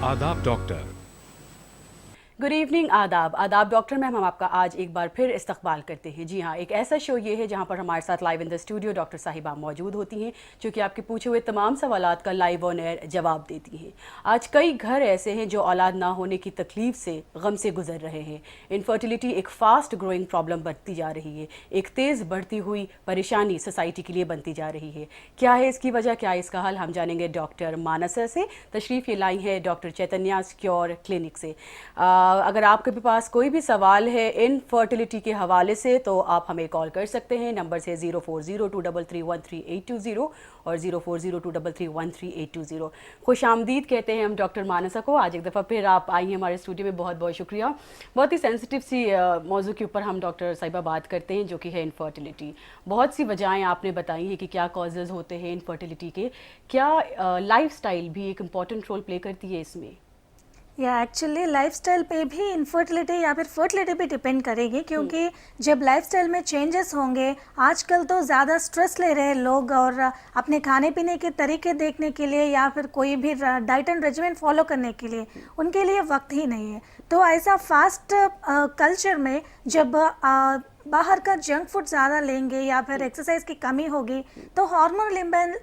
आदाब doctor. Good evening. आदाब आदाब डॉक्टर मैम, हम आपका आज एक बार फिर इस्तकबाल करते हैं। जी हाँ, एक ऐसा शो ये है जहाँ पर हमारे साथ live in the studio doctor साहिबा मौजूद होती हैं, जो कि आपके पूछे हुए तमाम सवालात का लाइव ऑन एयर जवाब देती हैं। आज कई घर ऐसे हैं जो औलाद ना होने की तकलीफ से, गम से गुजर रहे हैं। इनफर्टिलिटी एक फास्ट ग्रोइंग प्रॉब्लम बनती जा रही है, एक तेज़ बढ़ती हुई परेशानी सोसाइटी के लिए बनती जा रही है। क्या है इसकी वजह, क्या है इसका हल, हम जानेंगे डॉक्टर मानसा से। तशरीफ़ ये लाई है डॉक्टर चैतन्या क्योर क्लिनिक से। अगर आपके पास कोई भी सवाल है इनफर्टिलिटी के हवाले से तो आप हमें कॉल कर सकते हैं। नंबर से 0402331380 और 0402331380। खुश आमदीद कहते हैं हम डॉक्टर मानसा को। आज एक दफ़ा फिर आप आई हैं हमारे स्टूडियो में, बहुत बहुत शुक्रिया। बहुत ही सेंसिटिव सी मौजू के ऊपर हम डॉक्टर साहिबा बात करते हैं, जो कि है इनफर्टिलिटी। बहुत सी वजहें आपने बताई हैं कि क्या कॉजेज़ होते हैं इनफर्टिलिटी के। क्या लाइफस्टाइल भी एक इम्पॉर्टेंट रोल प्ले करती है इसमें? या एक्चुअली लाइफस्टाइल पे भी इनफर्टिलिटी या फिर फर्टिलिटी भी डिपेंड करेगी, क्योंकि जब लाइफस्टाइल में चेंजेस होंगे, आजकल तो ज़्यादा स्ट्रेस ले रहे हैं लोग और अपने खाने पीने के तरीके देखने के लिए या फिर कोई भी डाइट एंड रेजिमेंट फॉलो करने के लिए उनके लिए वक्त ही नहीं है। तो ऐसा फास्ट कल्चर में जब बाहर का जंक फूड ज़्यादा लेंगे या फिर एक्सरसाइज की कमी होगी तो हार्मोनल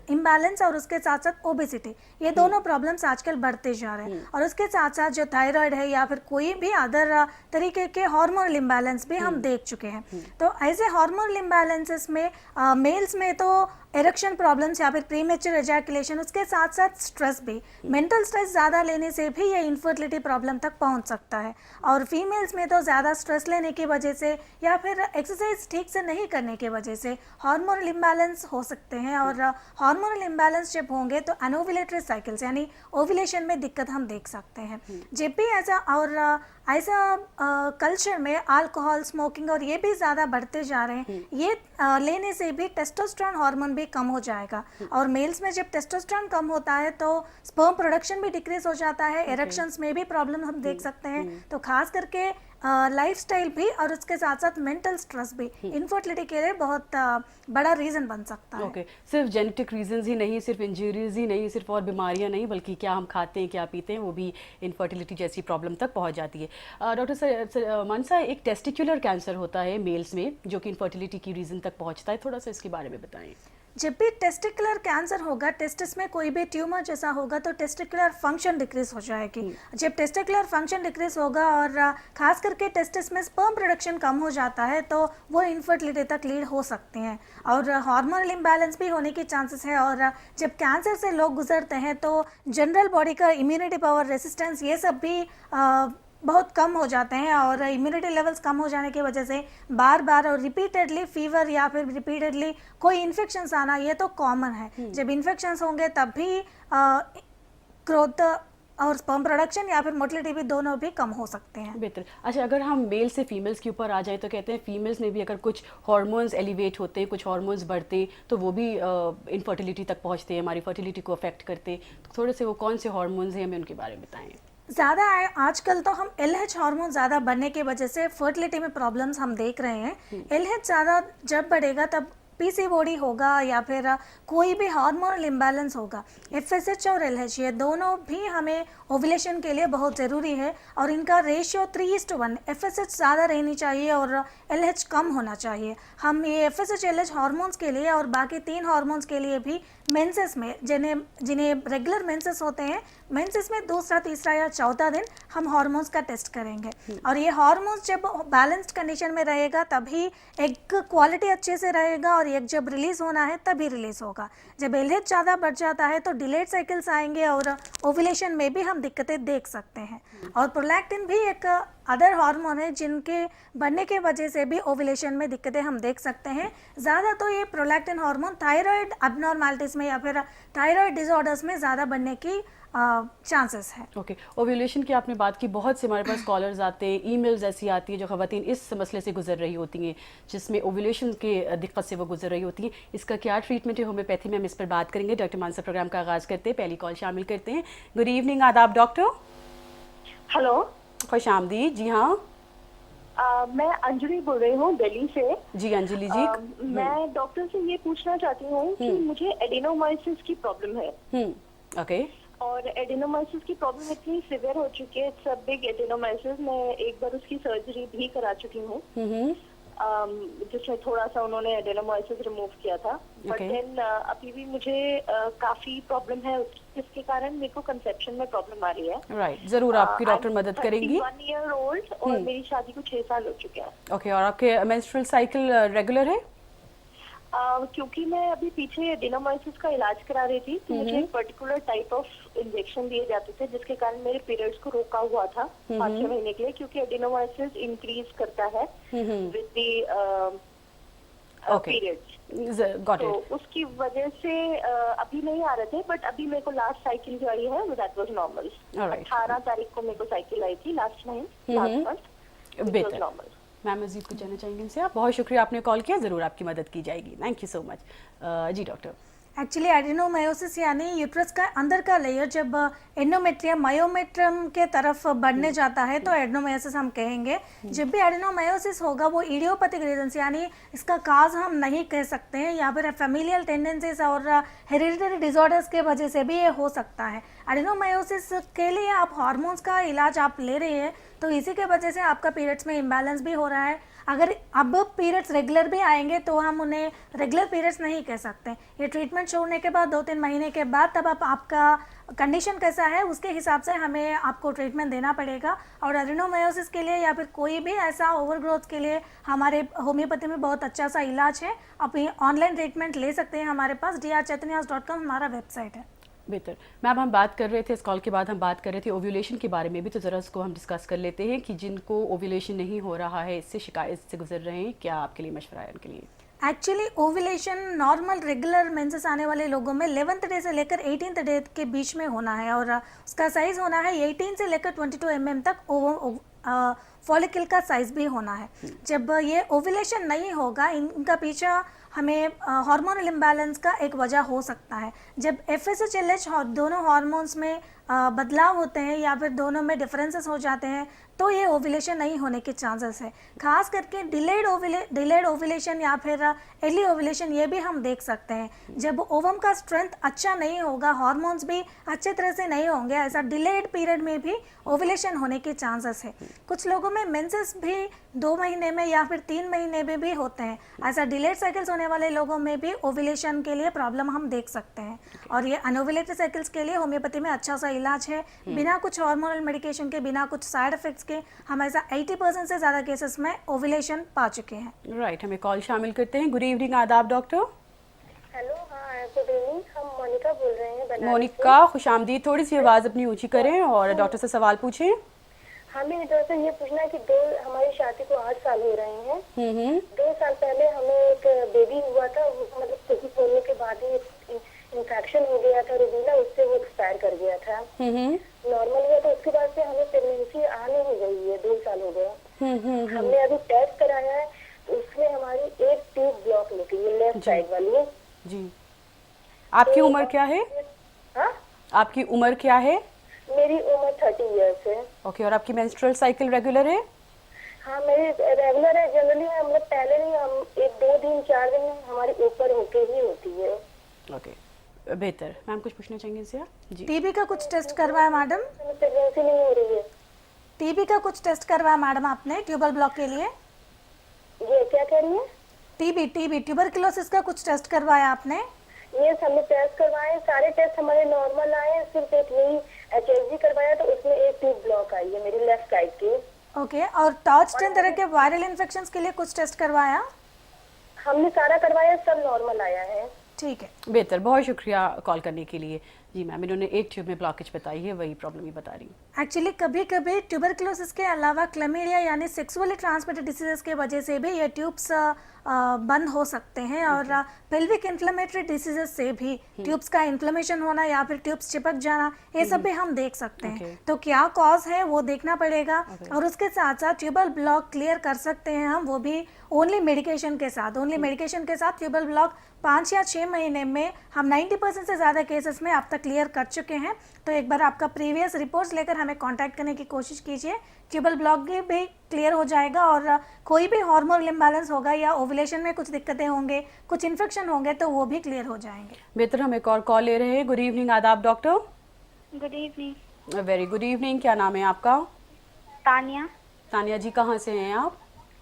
इम्बैलेंस और उसके साथ साथ ओबेसिटी, ये दोनों प्रॉब्लम्स आजकल बढ़ते जा रहे हैं। और उसके साथ साथ जो थायराइड है या फिर कोई भी अदर तरीके के हार्मोनल इम्बैलेंस भी हम देख चुके हैं। तो ऐसे हार्मोनल इम्बैलेंसेस में मेल्स में तो एरेक्शन प्रॉब्लम्स या फिर प्रीमेच्योर एजैकुलेशन, उसके साथ साथ स्ट्रेस भी, मेंटल स्ट्रेस ज़्यादा लेने से भी ये इनफर्टिलिटी प्रॉब्लम तक पहुंच सकता है। और फीमेल्स में तो ज़्यादा स्ट्रेस लेने की वजह से या फिर एक्सरसाइज ठीक से नहीं करने की वजह से हार्मोनल इम्बैलेंस हो सकते हैं। और हार्मोनल इम्बैलेंस जब होंगे तो एनोवुलेटरी साइकिल्स यानी ओव्यूलेशन में दिक्कत हम देख सकते हैं। जब भी ऐसा कल्चर में अल्कोहल, स्मोकिंग और ये भी ज़्यादा बढ़ते जा रहे हैं, ये लेने से भी टेस्टोस्टेरोन हार्मोन भी कम हो जाएगा। और मेल्स में जब टेस्टोस्टेरोन कम होता है तो स्पर्म प्रोडक्शन भी डिक्रीज हो जाता है, इरेक्शंस में भी प्रॉब्लम हम देख सकते हैं। तो खास करके लाइफस्टाइल भी और उसके साथ साथ मेंटल स्ट्रेस भी इनफर्टिलिटी के लिए बहुत बड़ा रीज़न बन सकता है। ओके, सिर्फ जेनेटिक रीजंस ही नहीं, सिर्फ इंजरीज ही नहीं, सिर्फ और बीमारियां नहीं, बल्कि क्या हम खाते हैं, क्या पीते हैं, वो भी इनफर्टिलिटी जैसी प्रॉब्लम तक पहुंच जाती है। डॉक्टर मानसा, एक टेस्टिकुलर कैंसर होता है मेल्स में जो कि इनफर्टिलिटी की रीज़न तक पहुंचता है, थोड़ा सा इसके बारे में बताएं। जब भी टेस्टिकुलर कैंसर होगा, टेस्टिस में कोई भी ट्यूमर जैसा होगा तो टेस्टिकुलर फंक्शन डिक्रीज हो जाएगी। जब टेस्टिकुलर फंक्शन डिक्रीज होगा और खास करके टेस्टिस में स्पर्म प्रोडक्शन कम हो जाता है तो वो इनफर्टिलिटी तक लीड हो सकते हैं। और हार्मोनल इम्बैलेंस भी होने की चांसेस है। और जब कैंसर से लोग गुजरते हैं तो जनरल बॉडी का इम्यूनिटी पावर, रेसिस्टेंस, ये सब भी बहुत कम हो जाते हैं। और इम्यूनिटी लेवल्स कम हो जाने की वजह से बार बार और रिपीटेडली फीवर या फिर रिपीटेडली कोई इन्फेक्शंस आना, ये तो कॉमन है। जब इन्फेक्शंस होंगे तब भी ग्रोथ और स्पर्म प्रोडक्शन या फिर मोटिलिटी भी दोनों भी कम हो सकते हैं। बेहतर। अच्छा, अगर हम मेल से फीमेल्स के ऊपर आ जाए तो कहते हैं फीमेल्स में भी अगर कुछ हार्मोन्स एलिवेट होते हैं, कुछ हार्मोन्स बढ़ते तो वो भी इनफर्टिलिटी तक पहुंचते हैं, हमारी फर्टिलिटी को अफेक्ट करते। तो थोड़े से वो कौन से हार्मोन्स हैं, हमें उनके बारे में बताएं। ज़्यादा आजकल तो हम LH हार्मोन ज़्यादा बढ़ने की वजह से फर्टिलिटी में प्रॉब्लम्स हम देख रहे हैं। LH ज़्यादा जब बढ़ेगा तब PCOD होगा या फिर कोई भी हार्मोनल इम्बैलेंस होगा। FSH और LH ये दोनों भी हमें ओव्यूलेशन के लिए बहुत ज़रूरी है और इनका रेशियो 3:1। FSH ज़्यादा रहनी चाहिए और LH कम होना चाहिए। हम ये FSH LH हार्मोन्स के लिए और बाकी 3 हार्मोन्स के लिए भी मेंसेस में, जिन्हें रेगुलर मेंसेस होते हैं, मेंसेस में दूसरा, तीसरा या चौथा दिन हम हार्मोन्स का टेस्ट करेंगे। और ये हार्मोन्स जब बैलेंस्ड कंडीशन में रहेगा तभी एग क्वालिटी अच्छे से रहेगा और एग जब रिलीज़ होना है तभी रिलीज़ होगा। जब LH ज़्यादा बढ़ जाता है तो डिलेड साइकिल्स आएंगे और ओव्यूलेशन में भी हम दिक्कतें देख सकते हैं। और प्रोलैक्टिन भी एक अदर हार्मोन है जिनके बढ़ने के वजह से भी ओव्यूलेशन में दिक्कतें हम देख सकते हैं। ज़्यादा तो ये प्रोलैक्टिन हार्मोन थायराइड अबनॉर्मैलिटीज़ में या फिर थायराइड डिसऑर्डर्स में ज़्यादा बढ़ने की चांसेस है। ओके, ओव्यूलेशन की आपने बात की। बहुत से हमारे पास कॉलर्स आते हैं, ईमेल्स ऐसी आती हैं जो ख़वातीन इस मसले से गुजर रही होती हैं, जिसमें ओव्यूलेशन के दिक्कत से वो गुजर रही होती हैं। इसका क्या ट्रीटमेंट है होम्योपैथी में, हम इस पर बात करेंगे। डॉक्टर मानसा प्रोग्राम का आगाज़ करते हैं, पहली कॉल शामिल करते हैं। गुड इवनिंग, आदाब डॉक्टर। हेलो, खुश आमदीद। जी हाँ, मैं अंजलि बोल रही हूँ दिल्ली से। जी अंजलि जी। मैं डॉक्टर से ये पूछना चाहती हूँ कि मुझे एडिनोमाइसिस की प्रॉब्लम है। ओके। और एडिनोमाइसिस की प्रॉब्लम इतनी सिवियर हो चुकी है, इट्स अ बिग एडिनोमाइसिस। मैं एक बार उसकी सर्जरी भी करा चुकी हूँ, जिसमें थोड़ा सा उन्होंने एडिनोमाइसिस रिमूव किया था। बट देन अभी भी मुझे काफी प्रॉब्लम है, जिसके कारण मेरे को कंसेप्शन में प्रॉब्लम आ रही है। राइट, जरूर आपकी डॉक्टर मदद करेंगी। 1 year old और मेरी शादी को 6 साल हो चुके हैं। ओके, और आपके मेंस्ट्रुअल साइकिल रेगुलर है? क्योंकि मैं अभी पीछे एडिनोमाइसिस का इलाज करा रही थी, तो मुझे एक पर्टिकुलर टाइप ऑफ इंजेक्शन दिए जाते थे, जिसके कारण मेरे पीरियड्स को रोका हुआ था 5-6 महीने के लिए, क्योंकि एडिनोमाइसिस इंक्रीज करता है विद द पीरियड्स। गॉट तो इट। उसकी वजह से अभी नहीं आ रहे थे, बट अभी मेरे को लास्ट साइकिल जो आई है दैट वाज नॉर्मल। 18 तारीख को मेरे को साइकिल आई थी, लास्ट मंथ। बेहतर। मैम मजीद कुछ जानना चाहेंगे इनसे आप? बहुत शुक्रिया आपने कॉल किया, ज़रूर आपकी मदद की जाएगी। Thank you so much. जी डॉक्टर। एक्चुअली एडिनोमायोसिस यानी यूट्रस का अंदर का लेयर जब एंडोमेट्रियम मायोमेट्रियम के तरफ बढ़ने जाता है तो एडिनोमायोसिस हम कहेंगे। जब भी एडिनोमायोसिस होगा वो इडियोपैथिक रीजन से, यानी इसका काज हम नहीं कह सकते हैं, या फिर फैमिलियल टेंडेंसीज और हेरिडिटरी डिसऑर्डर्स के वजह से भी ये हो सकता है। एडिनोमायोसिस के लिए आप हार्मोन्स का इलाज आप ले रहे हैं, तो इसी के वजह से आपका पीरियड्स में इम्बैलेंस भी हो रहा है। अगर अब पीरियड्स रेगुलर भी आएंगे तो हम उन्हें रेगुलर पीरियड्स नहीं कह सकते। ये ट्रीटमेंट छोड़ने के बाद 2-3 महीने के बाद तब आपका कंडीशन कैसा है उसके हिसाब से हमें आपको ट्रीटमेंट देना पड़ेगा। और एडिनोमायोसिस के लिए या फिर कोई भी ऐसा ओवरग्रोथ के लिए हमारे होम्योपैथी में बहुत अच्छा सा इलाज है। आप ऑनलाइन ट्रीटमेंट ले सकते हैं, हमारे पास drchaitanyas.com हमारा वेबसाइट है। बेहतर। मैम हम बात कर रहे थे, इस कॉल के बाद हम बात कर रहे थे ओव्यूलेशन के बारे में भी, तो ज़रा उसको हम डिस्कस कर लेते हैं कि जिनको ओव्यूलेशन नहीं हो रहा है, इससे शिकायत से गुजर रहे हैं, क्या आपके लिए मशवरा है उनके लिए? Actually ovulation normal regular menses आने वाले लोगों में 11th डे से लेकर 18th डे के बीच में होना है, और उसका साइज़ होना है 18 से लेकर 22 mm तक। फॉलिकल का साइज़ भी होना है। जब ये ओव्यूलेशन नहीं होगा, इनका पीछा हमें हार्मोनल इम्बैलेंस का एक वजह हो सकता है। जब FSH LH दोनों हार्मोन्स में बदलाव होते हैं या फिर दोनों में डिफरेंसेस हो जाते हैं तो ये ओव्यूलेशन नहीं होने के चांसेस है। खास करके डिलेड ओव्यूलेशन या फिर अर्ली ओव्यूलेशन ये भी हम देख सकते हैं। जब ओवम का स्ट्रेंथ अच्छा नहीं होगा, हार्मोन्स भी अच्छे तरह से नहीं होंगे, ऐसा डिलेड पीरियड में भी ओव्यूलेशन होने के चांसेस है। कुछ लोगों में मेंसेस भी 2 महीने में या फिर 3 महीने में भी होते हैं। ऐसा डिलेड साइकिल्स होने वाले लोगों में भी ओव्यूलेशन के लिए प्रॉब्लम हम देख सकते हैं। और ये अनओव्यूलेटेड साइकिल्स के लिए होम्योपैथी में अच्छा सा इलाज है, बिना कुछ हार्मोनल मेडिकेशन के, बिना कुछ साइड इफेक्ट्स के। हम ऐसा 80% से ज़्यादा केसेस में ओव्यूलेशन पा चुके हैं। राइट, हमें कॉल शामिल करते हैं। गुड इवनिंग, आदाब डॉक्टर। हेलो, हाँ गुड इवनिंग, हम मोनिका बोल रहे हैं बनारस मोनिका, खुशामदीद। थोड़ी सी आवाज़ अपनी ऊंची करें और डॉक्टर से सवाल पूछें। हमें दरअसल ये पूछना है कि हमारी शादी को 8 साल हो रहे हैं। 2 साल पहले हमें एक बेबी हुआ था, मतलब सही होने के बाद ही इंफेक्शन हो गया था रुबीना, उससे वो एक्सपायर कर गया था। नॉर्मल हुआ, तो उसके बाद से हमें प्रेगनेंसी आ नहीं गई है, 2 साल हो गया। हमने अभी टेस्ट कराया है तो उसमें हमारी एक ट्यूब ब्लॉक निकली है, लेफ्ट साइड वाली। जी। आपकी उम्र क्या है? हाँ, आपकी उम्र क्या है? मेरी उम्र 30 इयर्स है। ओके, और आपकी मेंस्ट्रुअल साइकिल रेगुलर है? हाँ, मेरी रेगुलर है। जनरली हम लोग पहले नहीं, हम 1-2 दिन 4 दिन हमारी ऊपर होके ही होती है। ओके, बेहतर। मैम कुछ पूछना चाहेंगे इनसे? जी। टीबी का कुछ टेस्ट करवाया मैडम? प्रेगनेंसी नहीं हो रही है। टीबी का कुछ टेस्ट करवाया मैडम आपने ट्यूबल ब्लॉक के लिए? ये क्या कह रही है? टीबी ट्यूबरकुलोसिस का कुछ टेस्ट करवाया आपने? ये हमने टेस्ट करवाए, सारे टेस्ट हमारे नॉर्मल आए, सिर्फ एक यही HSG करवाया तो उसमें एक ट्यूब ब्लॉक आई है मेरी लेफ्ट साइड की। ओके, और टॉर्च 10 तरह के वायरल इन्फेक्शंस के लिए कुछ टेस्ट करवाया? हमने सारा करवाया, सब नॉर्मल आया है। ठीक है, बेहतर। बहुत शुक्रिया कॉल करने के लिए। जी मैम, इन्होंने एक ट्यूब में ब्लॉकेज बताई है, वही प्रॉब्लम ही बता रही हूँ। एक्चुअली कभी कभी ट्यूबरकुलोसिस के अलावा क्लेमिडिया यानी सेक्सुअली ट्रांसमिटेड डिसीजेस के वजह से भी ये ट्यूब्स बंद हो सकते हैं। और पेल्विक इन्फ्लेमेटरी डिसीजेस से भी ट्यूब्स का इन्फ्लेमेशन होना या फिर ट्यूब्स चिपक जाना, ये सब भी हम देख सकते हैं। तो क्या कॉज है वो देखना पड़ेगा। और उसके साथ साथ ट्यूबल ब्लॉक क्लियर कर सकते हैं हम, वो भी ओनली मेडिकेशन के साथ। ओनली मेडिकेशन के साथ ट्यूबल ब्लॉक 5 या 6 महीने में हम 90% से ज़्यादा केसेस में अब तक क्लियर कर चुके हैं। तो एक बार आपका प्रीवियस रिपोर्ट्स लेकर हमें कांटेक्ट करने की कोशिश कीजिए। ट्यूबल ब्लॉक भी क्लियर हो जाएगा और कोई भी हार्मोनल इम्बैलेंस होगा या ओवुलेशन में कुछ दिक्कतें होंगे, कुछ इन्फेक्शन होंगे तो वो भी क्लियर हो जाएंगे। बेहतर, हम एक और कॉल ले रहे हैं। गुड इवनिंग, आदाब doctor. Good evening. Very good evening, क्या नाम है आपका? तानिया, तानिया जी, कहाँ से हैं आप?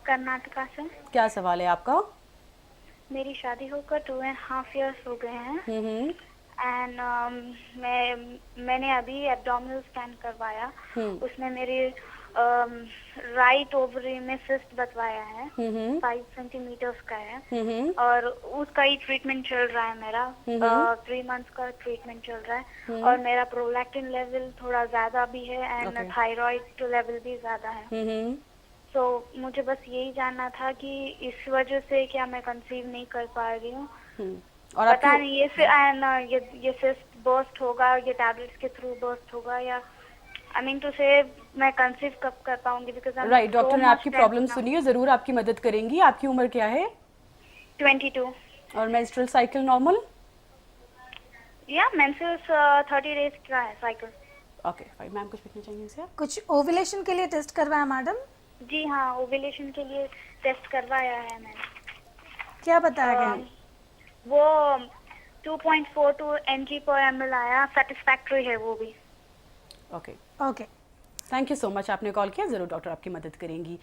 कर्नाटका से। क्या सवाल है आपका? मेरी शादी होकर 2.5 years हो गए हैं हम्म एंड मैंने अभी एब्डोमिनल स्कैन करवाया। उसमें मेरी राइट ओवरी में सिस्ट बतवाया है, 5 सेंटीमीटर्स का है और उसका ही ट्रीटमेंट चल रहा है मेरा। 3 months का ट्रीटमेंट चल रहा है और मेरा प्रोलैक्टिन लेवल थोड़ा ज्यादा भी है एंड थायराइड लेवल भी ज्यादा है। तो मुझे बस यही जानना था कि इस वजह से क्या मैं कंसीव नहीं कर पा रही हूँ, और पता नहीं ये सिस्ट बर्स्ट होगा, ये टैबलेट्स के थ्रू बर्स्ट होगा या आई मीन टू से मैं कंसीव कब कर पाऊंगी? बिकॉज राइट, डॉक्टर ने आपकी प्रॉब्लम सुनी है, जरूर आपकी मदद करेंगी। आपकी उम्र क्या है? 22। और मेंस्ट्रुअल साइकिल नॉर्मल? या मेंसेस 30 days का है साइकिल। Okay fine. मैम कुछ पूछना चाहेंगे इनसे आप? कुछ ओवुलेशन के लिए टेस्ट करवाया मैडम? जी हाँ, ओवुलेशन के लिए टेस्ट करवाया है मैंने। क्या बताया गया? वो 2.42 mg/ml आया, सेटिस्फैक्टरी है वो भी। Okay okay, thank you so much, आपने कॉल किया, ज़रूर डॉक्टर आपकी मदद करेंगी।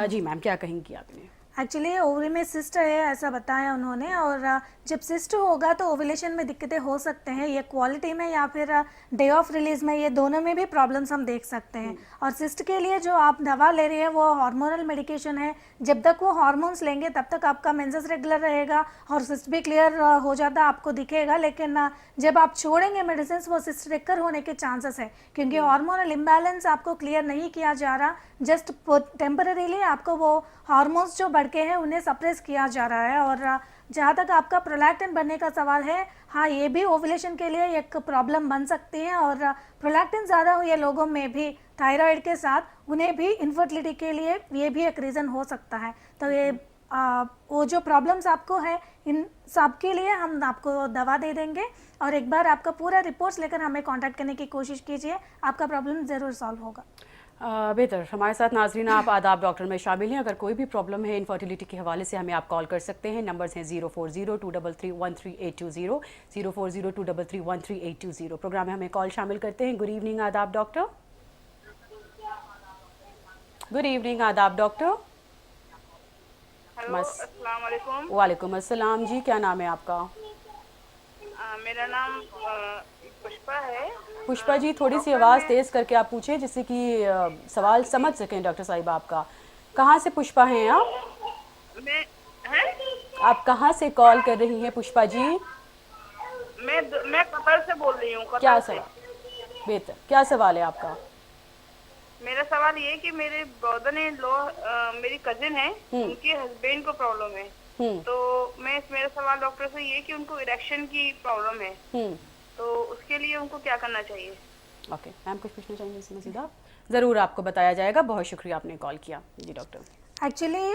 जी मैम, क्या कहेंगी आपने? एक्चुअली ओवरी में सिस्ट है ऐसा बताया उन्होंने, और जब सिस्ट होगा तो ओवुलेशन में दिक्कतें हो सकते हैं। ये क्वालिटी में या फिर डे ऑफ रिलीज में, ये दोनों में भी प्रॉब्लम्स हम देख सकते हैं। और सिस्ट के लिए जो आप दवा ले रही है वो हार्मोनल मेडिकेशन है। जब तक वो हार्मोन्स लेंगे तब तक आपका मेंसेस रेगुलर रहेगा और सिस्ट भी क्लियर हो जाता आपको दिखेगा। लेकिन जब आप छोड़ेंगे मेडिसिन, वो सिस्ट रिकवर होने के चांसेस है, क्योंकि हार्मोनल इम्बैलेंस आपको क्लियर नहीं किया जा रहा, जस्ट टेम्पररीली आपको वो हार्मोन्स जो बढ़ के हैं उन्हें सप्रेस किया जा रहा है। और जहाँ तक आपका प्रोलैक्टिन बनने का सवाल है, हाँ ये भी ओवुलेशन के लिए एक प्रॉब्लम बन सकती है। और प्रोलैक्टिन ज़्यादा हुए लोगों में भी थायराइड के साथ उन्हें भी इनफर्टिलिटी के लिए ये भी एक रीज़न हो सकता है। तो ये वो जो प्रॉब्लम्स आपको है इन सब के लिए हम आपको दवा दे देंगे, और एक बार आपका पूरा रिपोर्ट्स लेकर हमें कांटेक्ट करने की कोशिश कीजिए, आपका प्रॉब्लम ज़रूर सॉल्व होगा। बेहतर, हमारे साथ नाजरीन आप आदाब डॉक्टर में शामिल हैं। अगर कोई भी प्रॉब्लम है इनफर्टिलिटी के हवाले से हमें आप कॉल कर सकते हैं। नंबर्स हैं 0402331380, 0402331380। प्रोग्राम में हमें कॉल शामिल करते हैं। गुड इवनिंग आदाब डॉक्टर। गुड इवनिंग आदाब डॉक्टर। हेलो, अस्सलाम वालेकुम। वालेकुम अस्सलाम जी, क्या नाम है आपका? मेरा नाम पुष्पा है। पुष्पा जी, थोड़ी सी आवाज़ तेज़ करके आप पूछें जिससे कि सवाल समझ सकें डॉक्टर साहिबा आपका। कहाँ से पुष्पा हैं आप? आप कहाँ से कॉल कर रही हैं पुष्पा जी? मैं कतर से बोल रही हूँ। क्या सवाल? बेहतर, क्या सवाल है आपका? मेरा सवाल ये कि मेरे ब्रदर इन लॉ, मेरी कजिन है, उनके हस्बैंड को प्रॉब्लम है। तो मेरा सवाल डॉक्टर से ये कि उनको इरेक्शन की प्रॉब्लम है, तो उसके लिए उनको क्या करना चाहिए? ओके मैम, कुछ पूछना चाहेंगे इसमें सीधा? ज़रूर आपको बताया जाएगा। बहुत शुक्रिया आपने कॉल किया। जी डॉक्टर। एक्चुअली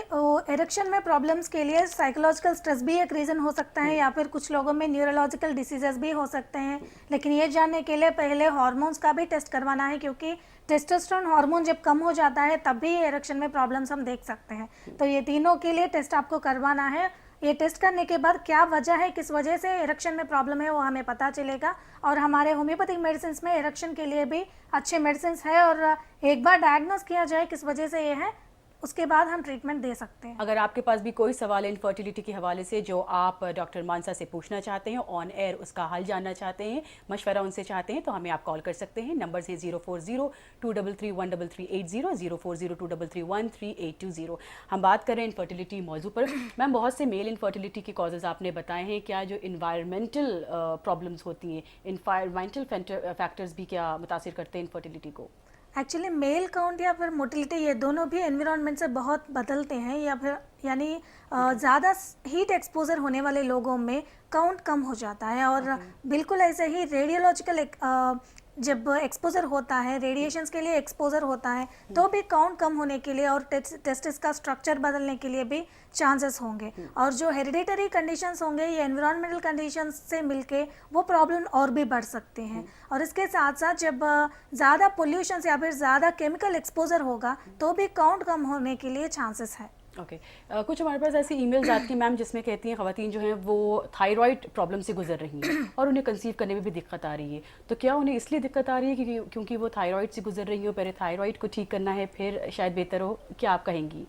इरेक्शन में प्रॉब्लम्स के लिए साइकोलॉजिकल स्ट्रेस भी एक रीज़न हो सकता है, या फिर कुछ लोगों में न्यूरोलॉजिकल डिसीजेस भी हो सकते हैं। लेकिन ये जानने के लिए पहले हार्मोन्स का भी टेस्ट करवाना है, क्योंकि टेस्टोस्टेरोन हार्मोन जब कम हो जाता है तब भी इरेक्शन में प्रॉब्लम्स हम देख सकते हैं। तो ये तीनों के लिए टेस्ट आपको करवाना है। ये टेस्ट करने के बाद क्या वजह है, किस वजह से इरेक्शन में प्रॉब्लम है, वो हमें पता चलेगा। और हमारे होम्योपैथिक मेडिसिन में इरेक्शन के लिए भी अच्छे मेडिसिन है, और एक बार डायग्नोस किया जाए किस वजह से ये है, उसके बाद हम ट्रीटमेंट दे सकते हैं। अगर आपके पास भी कोई सवाल है इनफर्टिलिटी के हवाले से जो आप डॉक्टर मानसा से पूछना चाहते हैं, ऑन एयर उसका हल जानना चाहते हैं, मशवरा उनसे चाहते हैं, तो हमें आप कॉल कर सकते हैं। नंबर है 0402331380, 0402331380। हम बात करें इनफर्टिलिटी मौजू पर। मैम, बहुत से मेल इनफर्टिलिटी के कॉजेज़ आपने बताए हैं। क्या जो इन्वायरमेंटल प्रॉब्लम्स होती हैं, इन्वायरमेंटल फैक्टर्स भी क्या मुतासिर करते हैं इनफर्टिलिटी को? एक्चुअली मेल काउंट या फिर मोटिलिटी, ये दोनों भी एनवायरनमेंट से बहुत बदलते हैं, या फिर यानी ज़्यादा हीट एक्सपोजर होने वाले लोगों में काउंट कम हो जाता है। और बिल्कुल ऐसे ही रेडियोलॉजिकल जब एक्सपोजर होता है, रेडिएशंस के लिए एक्सपोजर होता है, तो भी काउंट कम होने के लिए और टेस्टिस का स्ट्रक्चर बदलने के लिए भी चांसेस होंगे। और जो हेरिडिटरी कंडीशंस होंगे या एनवायरमेंटल कंडीशंस से मिलके वो प्रॉब्लम और भी बढ़ सकते हैं। और इसके साथ साथ जब ज़्यादा पोल्यूशन या फिर ज़्यादा केमिकल एक्सपोजर होगा तो भी काउंट कम होने के लिए चांसेस है। ओके कुछ हमारे पास ऐसी ईमेल्स आती हैं मैम जिसमें कहती हैं ख़वातीन जो हैं वो थायराइड प्रॉब्लम से गुजर रही हैं और उन्हें कंसीव करने में भी दिक्कत आ रही है। तो क्या उन्हें इसलिए दिक्कत आ रही है क्योंकि वो थायराइड से गुजर रही हो, पहले थायराइड को ठीक करना है फिर शायद बेहतर हो? क्या आप कहेंगी?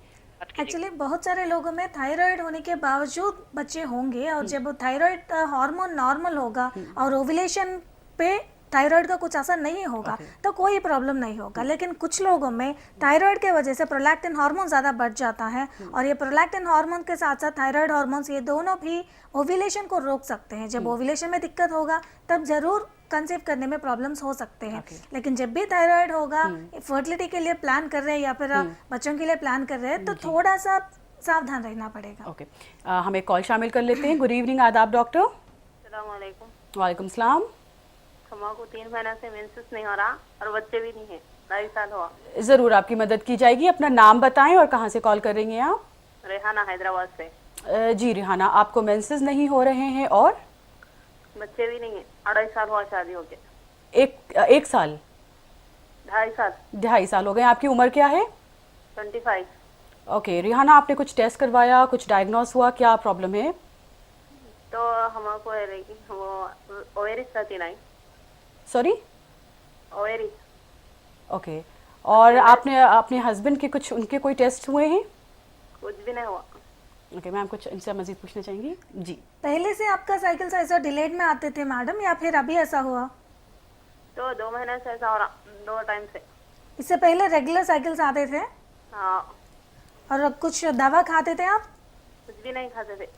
एक्चुअली बहुत सारे लोगों में थायराइड होने के बावजूद बच्चे होंगे, और जब थायराइड हार्मोन नॉर्मल होगा और ओव्यूलेशन पे थायराइड का कुछ असर नहीं होगा तो कोई प्रॉब्लम नहीं होगा। लेकिन कुछ लोगों में थायराइड के वजह से प्रोलैक्टिन हार्मोन ज़्यादा बढ़ जाता है, और ये प्रोलैक्टिन हार्मोन के साथ साथ थायराइड हार्मोन्स, ये दोनों भी ओव्यूलेशन को रोक सकते हैं। जब ओव्यूलेशन में दिक्कत होगा तब जरूर कंसीव करने में प्रॉब्लम्स हो सकते हैं। लेकिन जब भी थायराइड होगा, फर्टिलिटी के लिए प्लान कर रहे हैं या फिर बच्चों के लिए प्लान कर रहे हैं, तो थोड़ा सा सावधान रहना पड़ेगा। ओके हम एक कॉल शामिल कर लेते हैं। गुड इवनिंग, आदाब डॉक्टर। अस्सलाम वालेकुम। वालेकुम सलाम। हमारा को 3 महीना से मेंसेस नहीं हो रहा और बच्चे भी नहीं है, 2.5 साल हुआ। ज़रूर आपकी मदद की जाएगी। अपना नाम बताएं और कहाँ से कॉल कर रही हैं आप? रेहाना, हैदराबाद से। जी रेहाना, आपको मेंसेस नहीं हो रहे हैं और बच्चे भी नहीं है, 2.5 साल हुआ शादी होके। एक साल? 2.5 साल। 2.5 साल हो गए। आपकी उम्र क्या है? 25। ओके रेहाना, आपने कुछ टेस्ट करवाया, कुछ डायग्नोस हुआ, क्या प्रॉब्लम है? तो हमारे को है कि वो ओवेरिस 39। सॉरी? ओवेरिस। ओके, और आपने अपने हस्बैंड के कुछ उनके कोई टेस्ट हुए हैं? कुछ भी नहीं हुआ। ओके मैम, कुछ इनसे मजीद पूछना चाहेंगी? जी। पहले से आपका साइकिल ऐसा डिलेड में आते थे मैडम, या फिर अभी ऐसा हुआ? तो 2 महीने से ऐसा हो रहा, 2 टाइम से। इससे पहले रेगुलर साइकिल्स आते थे? हाँ। और कुछ दवा खाते थे आप? कुछ भी नहीं खाते थे।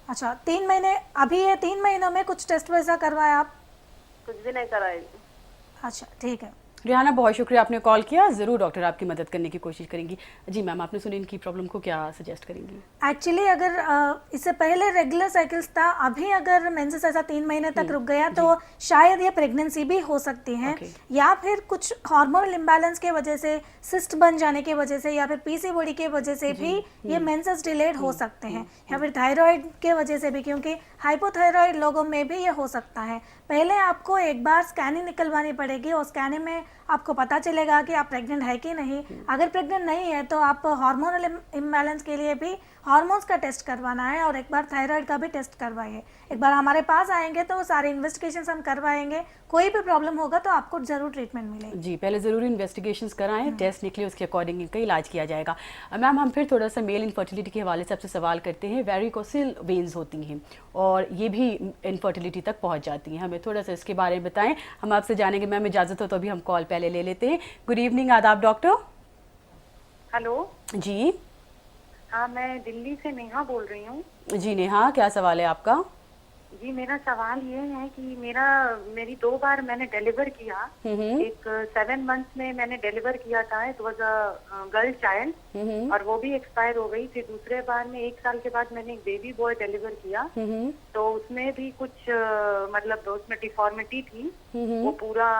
अच्छा, 3 महीने, अभी ये 3 महीनों में कुछ टेस्ट वैसा करवाया आप? कुछ भी नहीं कराई। अच्छा ठीक है। रेहाना, बहुत शुक्रिया आपने कॉल किया। ज़रूर डॉक्टर आपकी मदद करने की कोशिश करेंगी। जी मैम, आपने सुनी इनकी प्रॉब्लम को, क्या सजेस्ट करेंगी? एक्चुअली अगर इससे पहले रेगुलर साइकिल्स था, अभी अगर मेंसेस ऐसा 3 महीने तक रुक गया तो शायद ये प्रेगनेंसी भी हो सकती है। या फिर कुछ हार्मोनल इम्बैलेंस के वजह से, सिस्ट बन जाने की वजह से, या फिर पीसीओडी के वजह से भी ये मेंसेस डिलेड हो सकते हैं, या फिर थायराइड के वजह से भी, क्योंकि हाइपोथायराइड लोगों में भी ये हो सकता है। पहले आपको एक बार स्कैनिंग निकलवानी पड़ेगी, और स्कैनिंग में आपको पता चलेगा कि आप प्रेग्नेंट है कि नहीं। अगर प्रेग्नेंट नहीं है तो आप हार्मोनल इम्बैलेंस के लिए भी हार्मोन्स का टेस्ट करवाना है, और एक बार थायराइड का भी टेस्ट करवाइए। एक बार हमारे पास आएंगे तो सारे इन्वेस्टिगेशंस हम करवाएंगे, कोई भी प्रॉब्लम होगा तो आपको जरूर ट्रीटमेंट मिलेगी। जी, पहले ज़रूरी इन्वेस्टिगेशंस कराएं, टेस्ट निकले उसके अकॉर्डिंग इनका इलाज किया जाएगा। मैम, हम फिर थोड़ा सा मेल इनफर्टिलिटी के हवाले से आपसे सवाल करते हैं। वेरिकोसिल वेन्स होती हैं और ये भी इनफर्टिलिटी तक पहुंच जाती हैं, हमें थोड़ा सा इसके बारे में बताएं। हम आपसे जानेंगे। मैम इजाज़त हो तो अभी हम कॉल पहले ले लेते हैं। गुड इवनिंग, आदाब डॉक्टर। हेलो जी। हाँ, मैं दिल्ली से नेहा बोल रही हूँ। जी नेहा, क्या सवाल है आपका? जी, मेरा सवाल ये है कि मेरी 2 बार मैंने डिलीवर किया। एक 7 मंथ्स में मैंने डिलीवर किया था, it was a girl child, और वो भी एक्सपायर हो गई। फिर दूसरे बार में 1 साल के बाद मैंने एक बेबी बॉय डिलीवर किया, तो उसमें भी कुछ मतलब उसमें डिफॉर्मिटी थी। वो पूरा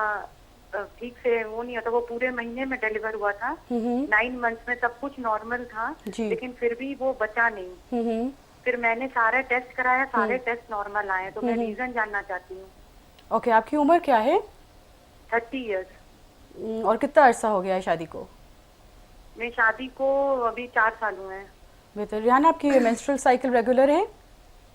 ठीक से वो नहीं होता, वो पूरे महीने में डिलीवर हुआ था। 9 मंथ्स में सब कुछ नॉर्मल था, लेकिन फिर भी वो बचा नहीं। फिर मैंने सारे टेस्ट कराया, सारे टेस्ट नॉर्मल आए, तो मैं रीजन जानना चाहती हूँ। ओके, आपकी उम्र क्या है? 30 इयर्स। और कितना अरसा हो गया है शादी को? मेरी शादी को अभी 4 साल हुए हैं। बेहतर। रिहाना, आपकी मेंस्ट्रुअल साइकिल रेगुलर है?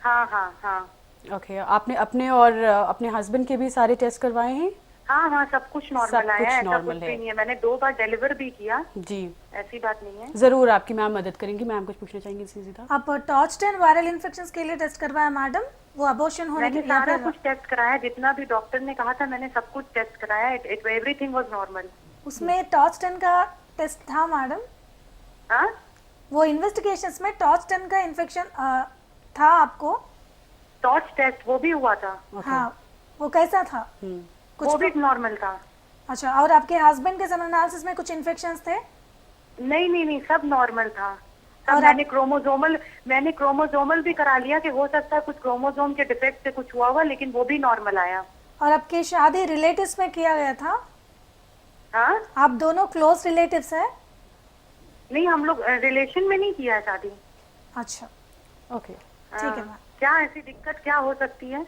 हाँ हाँ हाँ। ओके, आपने अपने और अपने हस्बैंड के भी सारे टेस्ट करवाए हैं? हाँ हाँ, सब कुछ नॉर्मल आया है, ऐसा कुछ है। भी नहीं है। मैंने 2 बार डिलीवर भी किया जी, ऐसी बात नहीं है। जरूर आपकी मैम मदद करेंगी। मैम कुछ पूछना चाहेंगे सीधा? आप टॉर्चस्टन वायरल इन्फेक्शंस के लिए टेस्ट करवाया मैडम? वो अबॉर्शन होने के सारा कुछ टेस्ट कराया, जितना भी डॉक्टर ने कहा था मैंने सब कुछ टेस्ट कराया। Everything was normal. उसमें टॉर्चस्टन का टेस्ट था मैडम? हाँ, वो इन्वेस्टिगेशंस में टॉर्चस्टन का इन्फेक्शन था आपको? टॉर्च टेस्ट वो भी हुआ था। हाँ, वो कैसा था? वो भी नॉर्मल था। अच्छा, और आपके हस्बैंड के सेमेन एनालिसिस में कुछ इन्फेक्शंस थे? नहीं नहीं नहीं, सब नॉर्मल था। सब मैंने क्रोमोजोमल भी करा लिया कि हो सकता है कुछ क्रोमोजोम के डिफेक्ट से कुछ हुआ हुआ, लेकिन वो भी नॉर्मल आया। और आपकी शादी रिलेटिव्स में किया गया था? हाँ, आप दोनों क्लोज रिलेटिव्स हैं? नहीं हम लोग रिलेशन में नहीं किया है शादी। अच्छा, ओके, ठीक है मैम। क्या ऐसी दिक्कत क्या हो सकती है?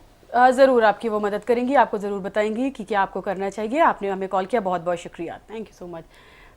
ज़रूर आपकी वो मदद करेंगी, आपको ज़रूर बताएंगी कि क्या आपको करना चाहिए। आपने हमें कॉल किया, बहुत बहुत शुक्रिया, thank you so much.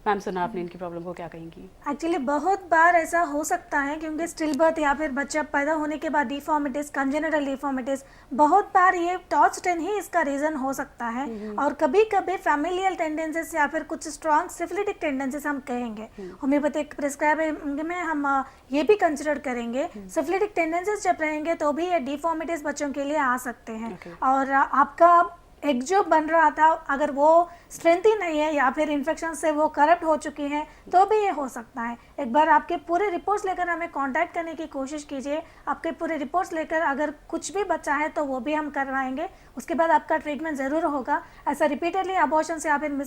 Ma'am सुना आपने इनकी प्रॉब्लम को, क्या कहेंगी? एक्चुअली बहुत बार ऐसा हो सकता है क्योंकि स्टिल बर्थ या फिर बच्चा पैदा होने के बाद डिफॉर्मिटीज, कंजेनिटल डिफॉर्मिटीज, बहुत बार ये टॉर्चस्टन ही इसका रीज़न हो सकता है। और कभी कभी फैमिलियल टेंडेंसीज या फिर कुछ स्ट्रॉन्ग सिफिलिटिक टेंडेंसीज हम कहेंगे, होम्योपैथिक प्रिस्क्राइब में हम ये भी कंसिडर करेंगे। सिफिलिटिक टेंडेंसीज जब रहेंगे तो भी ये डिफॉर्मिटीज बच्चों के लिए आ सकते हैं। और आपका एग जो बन रहा था, अगर वो स्ट्रेंथ ही नहीं है या फिर इन्फेक्शन से वो करप्ट हो चुकी हैं तो भी ये हो सकता है। एक बार आपके पूरे रिपोर्ट्स लेकर हमें कांटेक्ट करने की कोशिश कीजिए। आपके पूरे रिपोर्ट्स लेकर अगर कुछ भी बचा है तो वो भी हम करवाएंगे, उसके बाद आपका ट्रीटमेंट ज़रूर होगा। ऐसा रिपीटेडली अबॉर्शन से या फिर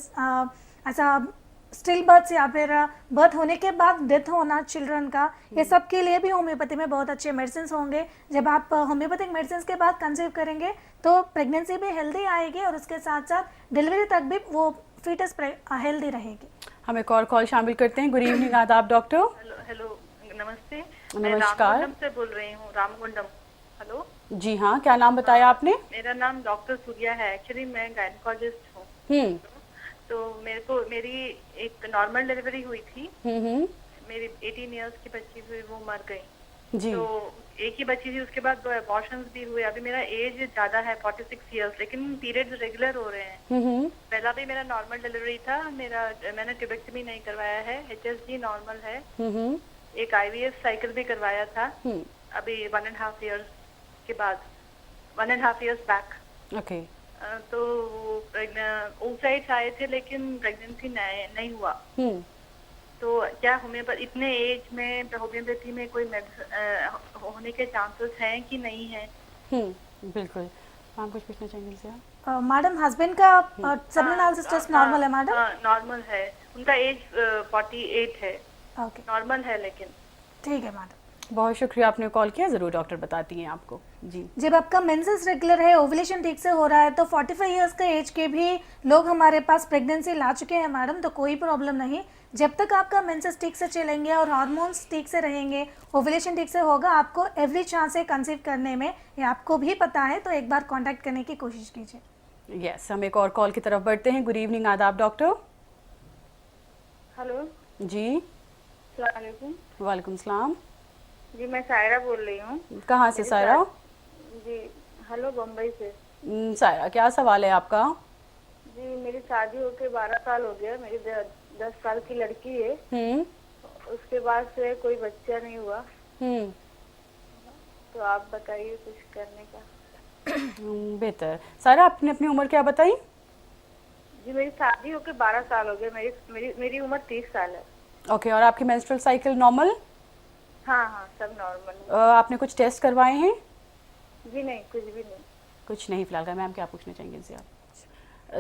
ऐसा स्टिल बर्थ से या फिर बर्थ होने के बाद डेथ होना चिल्ड्रन का, ये सब के लिए भी होम्योपैथी में बहुत अच्छे मेडिसिन होंगे। जब आप होम्योपैथिक मेडिसिन के बाद कंसीव करेंगे तो प्रेगनेंसी भी हेल्दी आएगी और उसके साथ साथ डिलीवरी तक भी वो फीटस हेल्दी रहेगी। हम एक और कॉल शामिल करते हैं। गुड इवनिंग, आदाब डॉक्टर। हेलो हेलो, नमस्ते। मैं नमस्कार। रामगुंडम से बोल रही हूँ, रामगुंडम। हेलो, जी हाँ, क्या नाम बताया आपने? मेरा नाम डॉक्टर सूर्या है। एक्चुअली मैं गायनेकोलॉजिस्ट हूँ। तो मेरी एक नॉर्मल डिलीवरी हुई थी। मेरी 18 इयर्स की बच्ची थी, वो मर गई। जी। तो एक ही बच्ची थी, उसके बाद 2 अबॉर्शंस भी हुए। अभी मेरा एज ज्यादा है, 46 इयर्स, लेकिन पीरियड्स रेगुलर हो रहे हैं। पहला भी मेरा नॉर्मल डिलीवरी था। मैंने ट्यूबेक्टमी नहीं करवाया है, HSG नॉर्मल है। एक IVF साइकिल भी करवाया था अभी 1.5 इयर्स के बाद, 1.5 इयर्स बैक। ओके। तो ओसाइट्स आए थे लेकिन प्रेगनेंसी नहीं हुआ। तो क्या इतने एज में होम्योपैथी में कोई होने के चांसेस हैं कि नहीं है? बिल्कुल। आप कुछ पूछना चाहेंगे सर? मैडम, हस्बैंड का सेमिनल एनालिसिस टेस्ट नॉर्मल है मैडम? नॉर्मल है। उनका एज 48 है। ओके, नॉर्मल है लेकिन। ठीक है मैडम, बहुत शुक्रिया, आपने कॉल किया, ज़रूर डॉक्टर बताती हैं आपको। जी। जब आपका मेंसेस रेगुलर है, ओवुलेशन ठीक से हो रहा है, तो 45 इयर्स का एज के भी लोग हमारे पास प्रेगनेंसी ला चुके हैं मैडम, तो कोई प्रॉब्लम नहीं। जब तक आपका मेंसेस ठीक से चलेंगे और हार्मोन्स ठीक से रहेंगे, ओवुलेशन ठीक से होगा, आपको एवरी चांस है कंसीव करने में, ये आपको भी पता है। तो एक बार कांटेक्ट करने की कोशिश कीजिए। यस, हम एक और कॉल की तरफ बढ़ते हैं। गुड इवनिंग, आदाब डॉक्टर। हेलो जी। अस्सलाम वालेकुम। वालेकुम सलाम। जी, मैं सायरा बोल रही हूँ। कहाँ से सायरा? जी, हेलो, बम्बई से। सायरा, क्या सवाल है आपका? जी, मेरी शादी होके 12 साल हो गया। मेरी 10 साल की लड़की है। उसके बाद से कोई बच्चा नहीं हुआ। तो आप बताइए कुछ करने का। बेहतर। सायरा, आपने अपनी उम्र क्या बताई? जी, मेरी शादी होके 12 साल हो गए। मेरी उम्र 30 साल है। ओके, और आपकी मेंस्ट्रुअल साइकिल नॉर्मल? हाँ, सब नॉर्मल। आपने कुछ टेस्ट करवाए हैं? जी नहीं, कुछ भी नहीं। कुछ नहीं फिलहाल का। मैम, क्या पूछना चाहेंगे इनसे आप?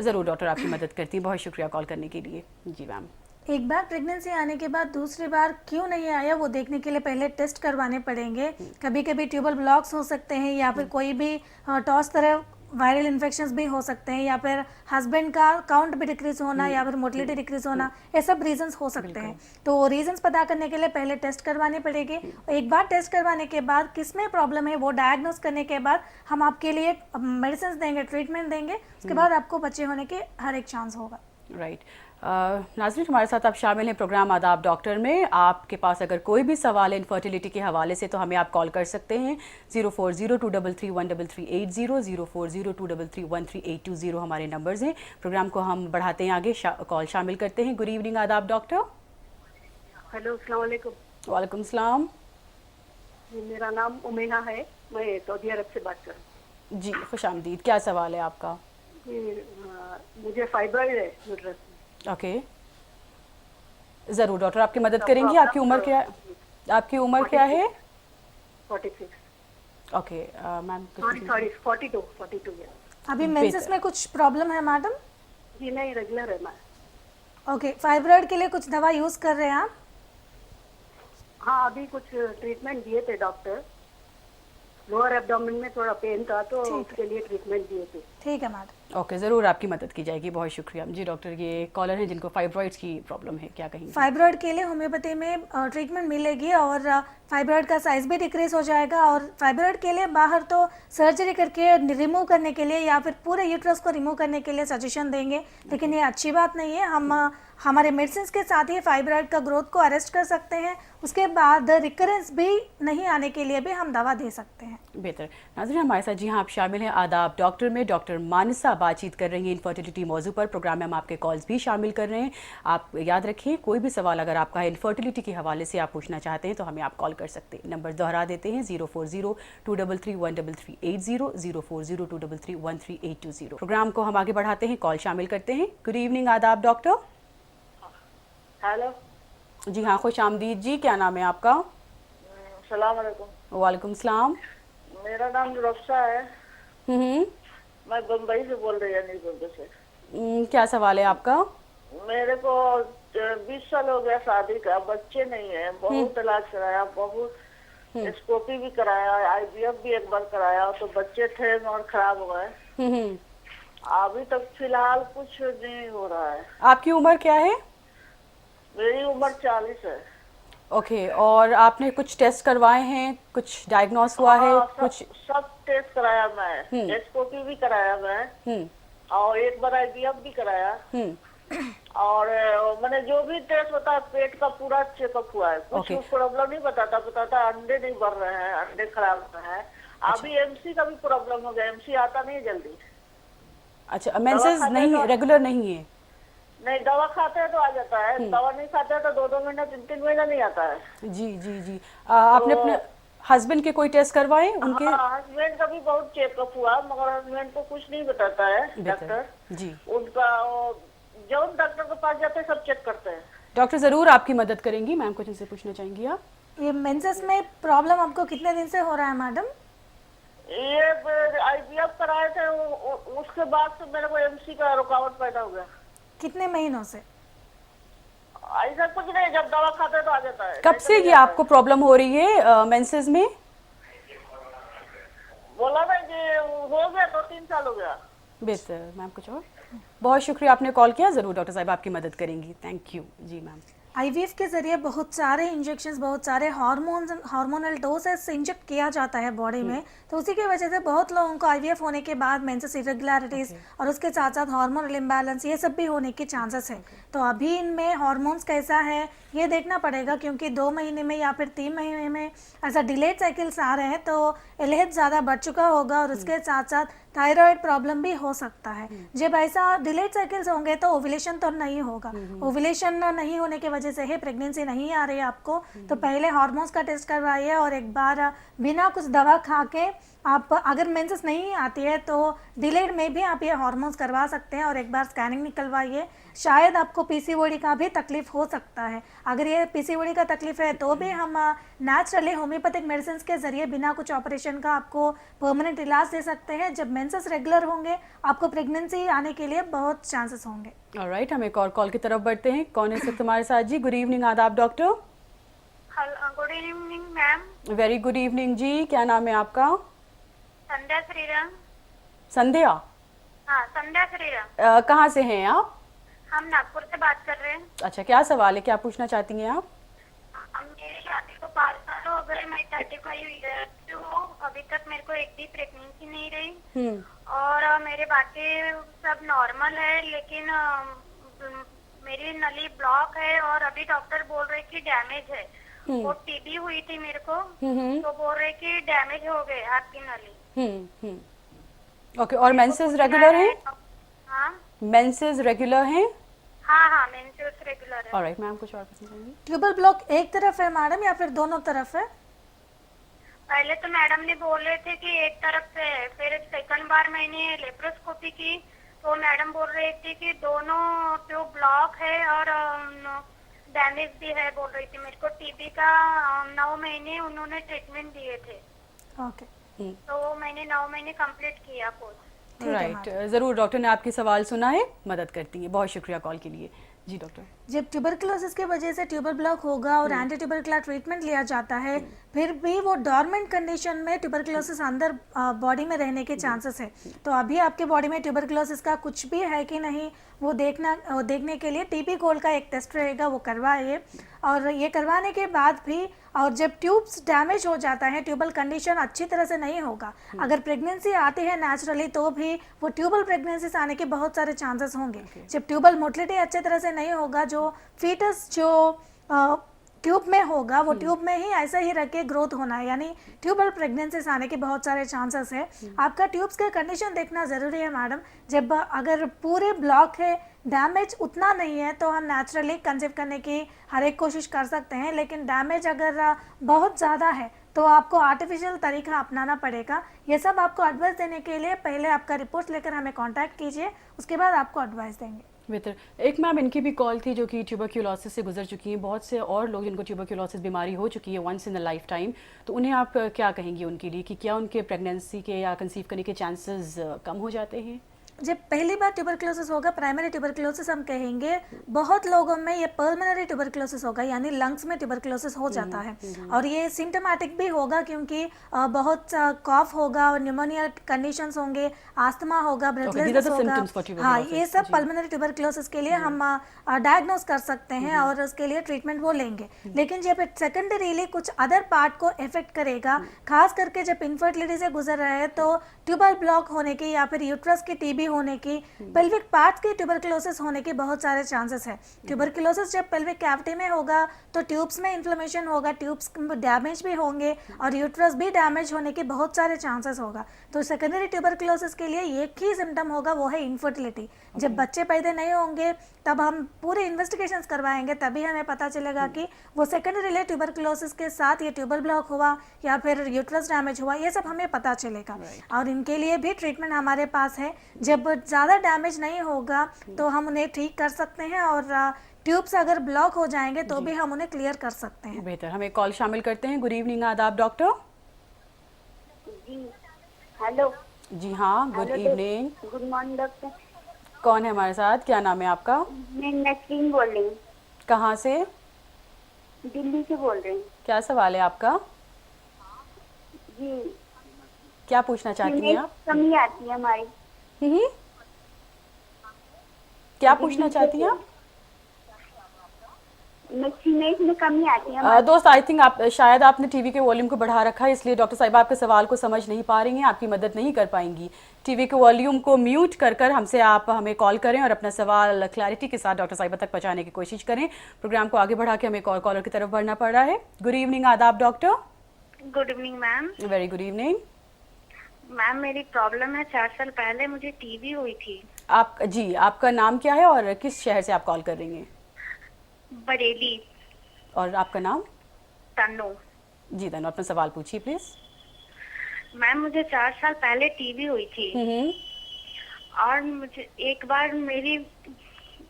ज़रूर डॉक्टर आपकी मदद करती हैं, बहुत शुक्रिया कॉल करने के लिए। जी मैम। एक बार प्रेगनेंसी आने के बाद दूसरी बार क्यों नहीं आया वो देखने के लिए पहले टेस्ट करवाने पड़ेंगे। कभी कभी ट्यूबल ब्लॉक्स हो सकते हैं या फिर कोई भी टॉस तरह वायरल इन्फेक्शंस भी हो सकते हैं, या फिर हस्बैंड का काउंट भी डिक्रीज होना या फिर मोटिलिटी डिक्रीज होना, ये सब रीजंस हो सकते हैं। तो रीजंस पता करने के लिए पहले टेस्ट करवाने पड़ेंगे। एक बार टेस्ट करवाने के बाद किसमें प्रॉब्लम है वो डायग्नोस करने के बाद हम आपके लिए मेडिसिन देंगे, ट्रीटमेंट देंगे, उसके बाद आपको बच्चे होने के हर एक चांस होगा। राइट। नाज़रीन, हमारे साथ आप शामिल हैं प्रोग्राम आदाब डॉक्टर में। आपके पास अगर कोई भी सवाल है इनफर्टिलिटी के हवाले से तो हमें आप कॉल कर सकते हैं। 0402331380, 0402331380 हमारे नंबर्स हैं। प्रोग्राम को हम बढ़ाते हैं आगे, कॉल शामिल करते हैं। गुड इवनिंग, आदाब डॉक्टर। हेलो, अस्सलाम वालेकुम। वालेकुम सलाम। जी, मेरा नाम उमेहा है, मैं सऊदी अरब से बात कर रही जी, खुशामदीद। क्या सवाल है आपका? हूँ। मुझे फाइब्रॉइड है यूट्रस में। ओके, ज़रूर डॉक्टर आपकी मदद करेंगी। आपकी उम्र क्या है? आपकी उम्र क्या है? 46। ओके मैम, सॉरी 42 है। अभी मेंसेस में कुछ प्रॉब्लम है मैडम? जी नहीं, रेगुलर है मैं। ओके, फाइब्रॉइड के लिए कुछ दवा यूज़ कर रहे हैं आप? हाँ, अभी कुछ ट्रीटमेंट दिए थे डॉक्टर। लोअर एब्डोमेन में थोड़ा पेन था तो उसके लिए ट्रीटमेंट दिए थे। ठीक है मैडम। ओके, ज़रूर आपकी मदद की जाएगी। बहुत शुक्रिया जी डॉक्टर। ये कॉलर हैं जिनको फाइब्रॉइड्स की प्रॉब्लम है, क्या कहेंगे? फाइब्रॉइड के लिए होम्योपैथी में ट्रीटमेंट मिलेगी और फाइब्रॉइड का साइज भी डिक्रीज हो जाएगा। और फाइब्रॉइड के लिए बाहर तो सर्जरी करके रिमूव करने के लिए या फिर पूरे यूट्रस को रिमूव करने के लिए सजेशन देंगे, लेकिन ये अच्छी बात नहीं है। हम हमारे मेडिसिन के साथ ही फाइब्रॉइड का ग्रोथ को अरेस्ट कर सकते हैं, उसके बाद रिकरेंस भी नहीं आने के लिए भी हम दवा दे सकते हैं। बेहतर। नाज़रीन, हमारे साथ जी हाँ आप शामिल हैं आदाब डॉक्टर में डॉक्टर मानसा बातचीत कर रही हैं इनफर्टिलिटी मौजू पर। प्रोग्राम में हम आपके कॉल्स भी शामिल कर रहे हैं। आप याद रखिए, कोई भी सवाल अगर आपका है इनफर्टिलिटी के हवाले से आप पूछना चाहते हैं तो हमें आप कॉल कर सकते हैं। नंबर दोहरा देते हैं 040-233-133-80, 040-233-13820। प्रोग्राम को हम आगे बढ़ाते हैं, कॉल शामिल करते हैं। गुड इवनिंग आदाब डॉक्टर। हेलो जी हाँ, खुश आमदीद जी, क्या नाम है आपका? सलाम अलैकुम। वालेकुम सलाम। मेरा नाम रफ्सा है। मैं बम्बई से बोल रही हूँ, बम्बई से। क्या सवाल है आपका? मेरे को 20 साल हो गया शादी का, बच्चे नहीं है। बहुत इलाज कराया, बहुत स्कोपी भी कराया, IVF भी एक बार कराया, तो बच्चे थे और खराब हो गए। अभी तक फिलहाल कुछ नहीं हो रहा है। आपकी उम्र क्या है? मेरी उम्र 40 है। ओके, और आपने कुछ टेस्ट करवाए हैं, कुछ डायग्नोस हुआ है? कुछ सब टेस्ट कराया मैं, स्कोपी भी कराया मैं, और एक बार IVF भी कराया, और मैंने जो भी टेस्ट होता है पेट का पूरा चेकअप हुआ है। कुछ प्रॉब्लम नहीं बताता अंडे नहीं बढ़ रहे हैं, अंडे खराब हो रहे हैं। अभी MC का भी प्रॉब्लम हो गया, MC आता नहीं जल्दी। अच्छा, मेंसेस नहीं, रेगुलर नहीं है? नहीं, दवा खाते हैं तो आ जाता है, दवा नहीं खाते हैं तो 2-2 महीना 3-3 महीना नहीं आता है। जी जी जी। आपने अपने हस्बैंड के कोई टेस्ट करवाए उनके? हस्बैंड का भी बहुत चेकअप हुआ, मगर हस्बैंड को कुछ नहीं बताता है डॉक्टर जी। उनका जो डॉक्टर के पास जाते हैं सब चेक करते हैं। डॉक्टर जरूर आपकी मदद करेंगी। मैम कुछ इनसे पूछना चाहेंगी आप? ये मेंसेस में प्रॉब्लम आपको कितने दिन से हो रहा है मैडम? ये IVF कराए थे, उसके बाद से मेरे को MC का रुकावट पैदा हो गया। कितने महीनों से? ऐसा कुछ नहीं, जब दवा खाते तो आ जाता है। कब से ये आपको प्रॉब्लम हो रही है मेंसेस में? बोला ना कि हो गया 2-3 साल हो गया। बेहतर। मैम कुछ और? बहुत शुक्रिया आपने कॉल किया, जरूर डॉक्टर साहब आपकी मदद करेंगी। थैंक यू जी मैम। IVF के ज़रिए बहुत सारे इंजेक्शंस, बहुत सारे हार्मोनल डोसेस इंजेक्ट किया जाता है बॉडी में, तो उसी की वजह से बहुत लोगों को IVF होने के बाद मेंसेस इरेगुलरिटीज़ और उसके साथ साथ हार्मोनल इम्बैलेंस ये सब भी होने के चांसेस है। तो अभी इनमें हार्मोन्स कैसा है ये देखना पड़ेगा, क्योंकि 2 महीने में या फिर 3 महीने में ऐसा डिलेड साइकिल्स आ रहे हैं तो LH ज़्यादा बढ़ चुका होगा और उसके साथ साथ थायराइड प्रॉब्लम भी हो सकता है। जब ऐसा डिलेड साइकिल्स होंगे तो ओव्यूलेशन तो नहीं होगा, ओव्यूलेशन नहीं होने की वजह से है प्रेगनेंसी नहीं आ रही है आपको, तो पहले हार्मोन्स का टेस्ट करवाइए और एक बार बिना कुछ दवा खा के आप, अगर मेंसेस नहीं आती है तो डिलेड में भी आप ये हार्मोन्स करवा सकते हैं और एक बार स्कैनिंग निकलवाइए। शायद आपको PCOD का भी तकलीफ हो सकता है। अगर ये PCOD का तकलीफ है तो भी हम नेचुरली होम्योपैथिक मेडिसिन के ज़रिए बिना कुछ ऑपरेशन का आपको परमानेंट इलाज दे सकते हैं। जब मेंसेस रेगुलर होंगे आपको प्रेगनेंसी आने के लिए बहुत चांसेस होंगे। ऑलराइट, हम एक और कॉल की तरफ बढ़ते हैं। कौन है सब तुम्हारे साथ जी? गुड इवनिंग आदाब doctor. Good evening ma'am. Very good evening जी, क्या नाम है आपका? संध्या श्रीराम। संध्या? हाँ, संध्या श्रीराम। कहाँ से हैं आप? हम नागपुर से बात कर रहे हैं। अच्छा, क्या सवाल है, क्या पूछना चाहती हैं आप? मेरी शादी को 5 साल हो गए, मैं 35 ईयर की हूँ, अभी तक मेरे को एक भी प्रेगनेंसी नहीं रही और मेरे बाकी सब नॉर्मल है, लेकिन मेरी नली ब्लॉक है और अभी डॉक्टर बोल रहे कि डैमेज है। वो TB हुई थी मेरे को, तो बोल रहे कि डैमेज हो गए आपकी नली। ओके, और मेंसेस रेगुलर हैं? हाँ, मेंसेस रेगुलर हैं? हाँ, मेंसेस रेगुलर है। ऑलराइट, मैम कुछ और पूछना चाहेंगी? ट्यूबल ब्लॉक एक तरफ है मैडम या फिर दोनों तरफ है? पहले तो मैडम ने बोले थे कि एक तरफ से है, फिर सेकंड बार मैंने लेप्रोस्कोपी की तो मैडम बोल रही थी कि दोनों ट्यूब ब्लॉक है और डैमेज भी है बोल रही थी। मेरे को TB का 9 महीने उन्होंने ट्रीटमेंट दिए थे। ओके, तो मैंने 9 महीने कंप्लीट किया कोर्स। राइट, जरूर डॉक्टर ने आपकी सवाल सुना है, मदद करती है। बहुत शुक्रिया कॉल के लिए जी डॉक्टर। जब ट्यूबरकुलोसिस की वजह से ट्यूबर ब्लॉक होगा और एंटी ट्यूबरकुलर ट्रीटमेंट लिया जाता है, फिर भी वो डॉर्मेंट कंडीशन में ट्यूबरकुलोसिस अंदर बॉडी में रहने के चांसेस है। तो अभी आपके बॉडी में ट्यूबरकुलोसिस का कुछ भी है कि नहीं वो देखने के लिए टीबी कोल्ड का एक टेस्ट रहेगा, वो करवाइए। और ये करवाने के बाद भी, और जब ट्यूब्स डैमेज हो जाता है, ट्यूबल कंडीशन अच्छी तरह से नहीं होगा, अगर प्रेगनेंसी आती है नेचुरली तो भी वो ट्यूबल प्रेगनेंसीज आने के बहुत सारे चांसेस होंगे। जब ट्यूबल मोटिलिटी अच्छी तरह से नहीं होगा, जो फीटस जो ट्यूब में होगा वो ट्यूब में ही ऐसा ही रख के ग्रोथ होना है, यानी ट्यूबल प्रेगनेंसीज आने के बहुत सारे चांसेस है। आपका ट्यूब्स का कंडीशन देखना ज़रूरी है मैडम। जब अगर पूरे ब्लॉक है, डैमेज उतना नहीं है, तो हम नेचुरली कंसीव करने की हर एक कोशिश कर सकते हैं, लेकिन डैमेज अगर बहुत ज़्यादा है तो आपको आर्टिफिशियल तरीका अपनाना पड़ेगा। ये सब आपको एडवाइस देने के लिए पहले आपका रिपोर्ट लेकर हमें कांटेक्ट कीजिए, उसके बाद आपको एडवाइस देंगे। बेहतर। एक मैम इनकी भी कॉल थी जो कि ट्यूबरक्यूलोसिस से गुजर चुकी हैं, बहुत से और लोग जिनको ट्यूबरक्यूलोसिस बीमारी हो चुकी है once in a lifetime, तो उन्हें आप क्या कहेंगी उनके लिए कि क्या उनके प्रेगनेंसी के या कंसीव करने के चांसेस कम हो जाते हैं? जब पहली बार ट्यूबरकुलोसिस होगा, प्राइमरी ट्यूबरकुलोसिस हम कहेंगे, बहुत लोगों में ये पल्मोनरी ट्यूबरकुलोसिस होगा, यानी लंग्स में ट्यूबरकुलोसिस हो जाता है। और ये सिम्टोमेटिक भी होगा क्योंकि बहुत कॉफ होगा और न्यूमोनिया कंडीशंस होंगे, आस्थमा होगा, ब्रेथलेसनेस होगा। हाँ, ये सब पल्मोनरी ट्यूबरकुलोसिस के लिए हम डायग्नोस कर सकते हैं और उसके लिए ट्रीटमेंट वो लेंगे। लेकिन जब सेकेंडरीली कुछ अदर पार्ट को इफेक्ट करेगा, खास करके जब इनफर्टिलिटी से गुजर रहे हैं, तो ट्यूबल ब्लॉक होने की या फिर यूट्रस की टीबी होने की, पेल्विक पार्ट की ट्यूबरकुलोसिस होने के बहुत सारे चांसेस है। ट्यूबरकुलोसिस जब पेल्विक कैविटी में होगा तो ट्यूब्स में इन्फ्लेमेशन होगा, ट्यूब्स डैमेज भी होंगे और यूट्रस भी डैमेज होने के बहुत सारे चांसेस होगा। तो सेकेंडरी ट्यूबरकुलोसिस के लिए एक ही सिम्टम होगा, वो है इनफर्टिलिटी। जब बच्चे पैदा नहीं होंगे तब हम पूरे इन्वेस्टिगेशंस करवाएंगे, तभी हमें पता चलेगा कि वो सेकेंडरी ट्यूबरकुलोसिस के साथ ये ट्यूबर ब्लॉक हुआ या फिर यूट्रस डैमेज हुआ, ये सब हमें पता चलेगा। और इनके लिए भी ट्रीटमेंट हमारे पास है। जब ज़्यादा डैमेज नहीं होगा तो हम उन्हें ठीक कर सकते हैं, और ट्यूब्स अगर ब्लॉक हो जाएंगे तो भी हम उन्हें क्लियर कर सकते हैं। बेहतर। हमें कॉल शामिल करते हैं। गुड इवनिंग आदाब डॉक्टर। जी हेलो। जी हाँ, good evening. Good morning doctor. कौन है हमारे साथ, क्या नाम है आपका? मैं नसरीन बोल रही हूँ। कहाँ से? दिल्ली से बोल रही हूँ। क्या सवाल है आपका? जी, क्या पूछना चाहती हैं आप? कमी आती है हमारी। क्या पूछना चाहती हैं आप? फीमेल्स में कमी आती है। दोस्त, आई थिंक आप शायद आपने टीवी के वॉल्यूम को बढ़ा रखा है, इसलिए डॉक्टर साहिबा आपके सवाल को समझ नहीं पा रही हैं, आपकी मदद नहीं कर पाएंगी। टीवी के वॉल्यूम को म्यूट कर कर हमसे आप हमें कॉल करें और अपना सवाल क्लैरिटी के साथ डॉक्टर साहिबा तक पहुंचाने की कोशिश करें। प्रोग्राम को आगे बढ़ा के हमें कॉलर की तरफ बढ़ना पड़ रहा है। गुड इवनिंग आदाब doctor. Good evening ma'am. Very good evening ma'am, मेरी प्रॉब्लम है, 4 साल पहले मुझे टीबी हुई थी। आप जी, आपका नाम क्या है और किस शहर से आप कॉल कर रही हैं? बरेली। और आपका नाम? तन्नू। जी तन्नू, अपना सवाल पूछिए प्लीज। मैम, मुझे 4 साल पहले टीबी हुई थी और मुझे एक बार मेरी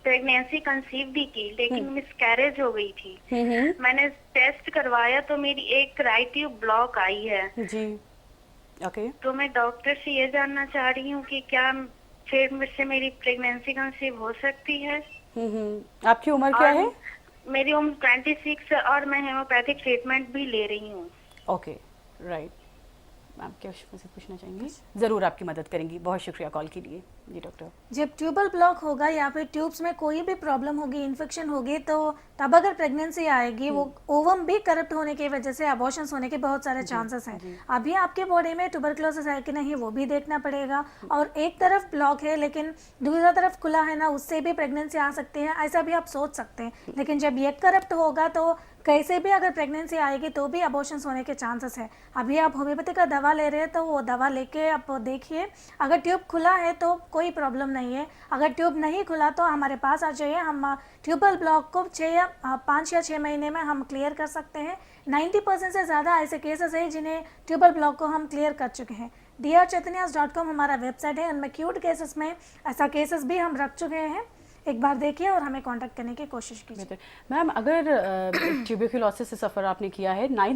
प्रेगनेंसी कंसीव भी की, लेकिन मिसकैरेज हो गई थी। मैंने टेस्ट करवाया तो मेरी एक राइट ट्यूब ब्लॉक आई है। जी ओके। तो मैं डॉक्टर से ये जानना चाह रही हूँ कि क्या फिर मुझसे मेरी प्रेगनेंसी कंसीव हो सकती है? आपकी उम्र क्या है? मेरी उम्र 26 और मैं हेमोपैथिक ट्रीटमेंट भी ले रही हूँ। Okay right. मैम क्या मुझसे पूछना चाहेंगी? ज़रूर आपकी मदद करेंगी। बहुत शुक्रिया कॉल के लिए। जी डॉक्टर। जब ट्यूबल ब्लॉक होगा या फिर ट्यूब्स में कोई भी प्रॉब्लम होगी, इन्फेक्शन होगी, तो तब अगर प्रेगनेंसी आएगी, वो ओवम भी करप्ट होने की वजह से अबॉर्शंस होने के बहुत सारे चांसेस हैं। अभी आपके बॉडी में ट्यूबरकुलोसिस है कि नहीं वो भी देखना पड़ेगा। और एक तरफ ब्लॉक है लेकिन दूसरा तरफ खुला है ना, उससे भी प्रेगनेंसी आ सकती है, ऐसा भी आप सोच सकते हैं। लेकिन जब ये करप्ट होगा तो कैसे भी अगर प्रेगनेंसी आएगी तो भी अबॉर्शंस होने के चांसेस है। अभी आप होम्योपैथी का दवा ले रहे हैं तो वो दवा लेके आप देखिए, अगर ट्यूब खुला है तो कोई प्रॉब्लम नहीं है, अगर ट्यूब नहीं खुला तो हमारे पास आ जाइए। हम ट्यूबल ब्लॉक को 5 या 6 महीने में हम क्लियर कर सकते हैं। 90% से ज़्यादा ऐसे केसेस हैं जिन्हें ट्यूबल ब्लॉक को हम क्लियर कर चुके हैं। drchaitanyas.com हमारा वेबसाइट है, उनमें क्यूट केसेस में ऐसा केसेस भी हम रख चुके हैं। एक बार देखिए और हमें कांटेक्ट करने की कोशिश कीजिए। मैम अगर ट्यूबरकुलोसिस से सफ़र आपने किया है, 9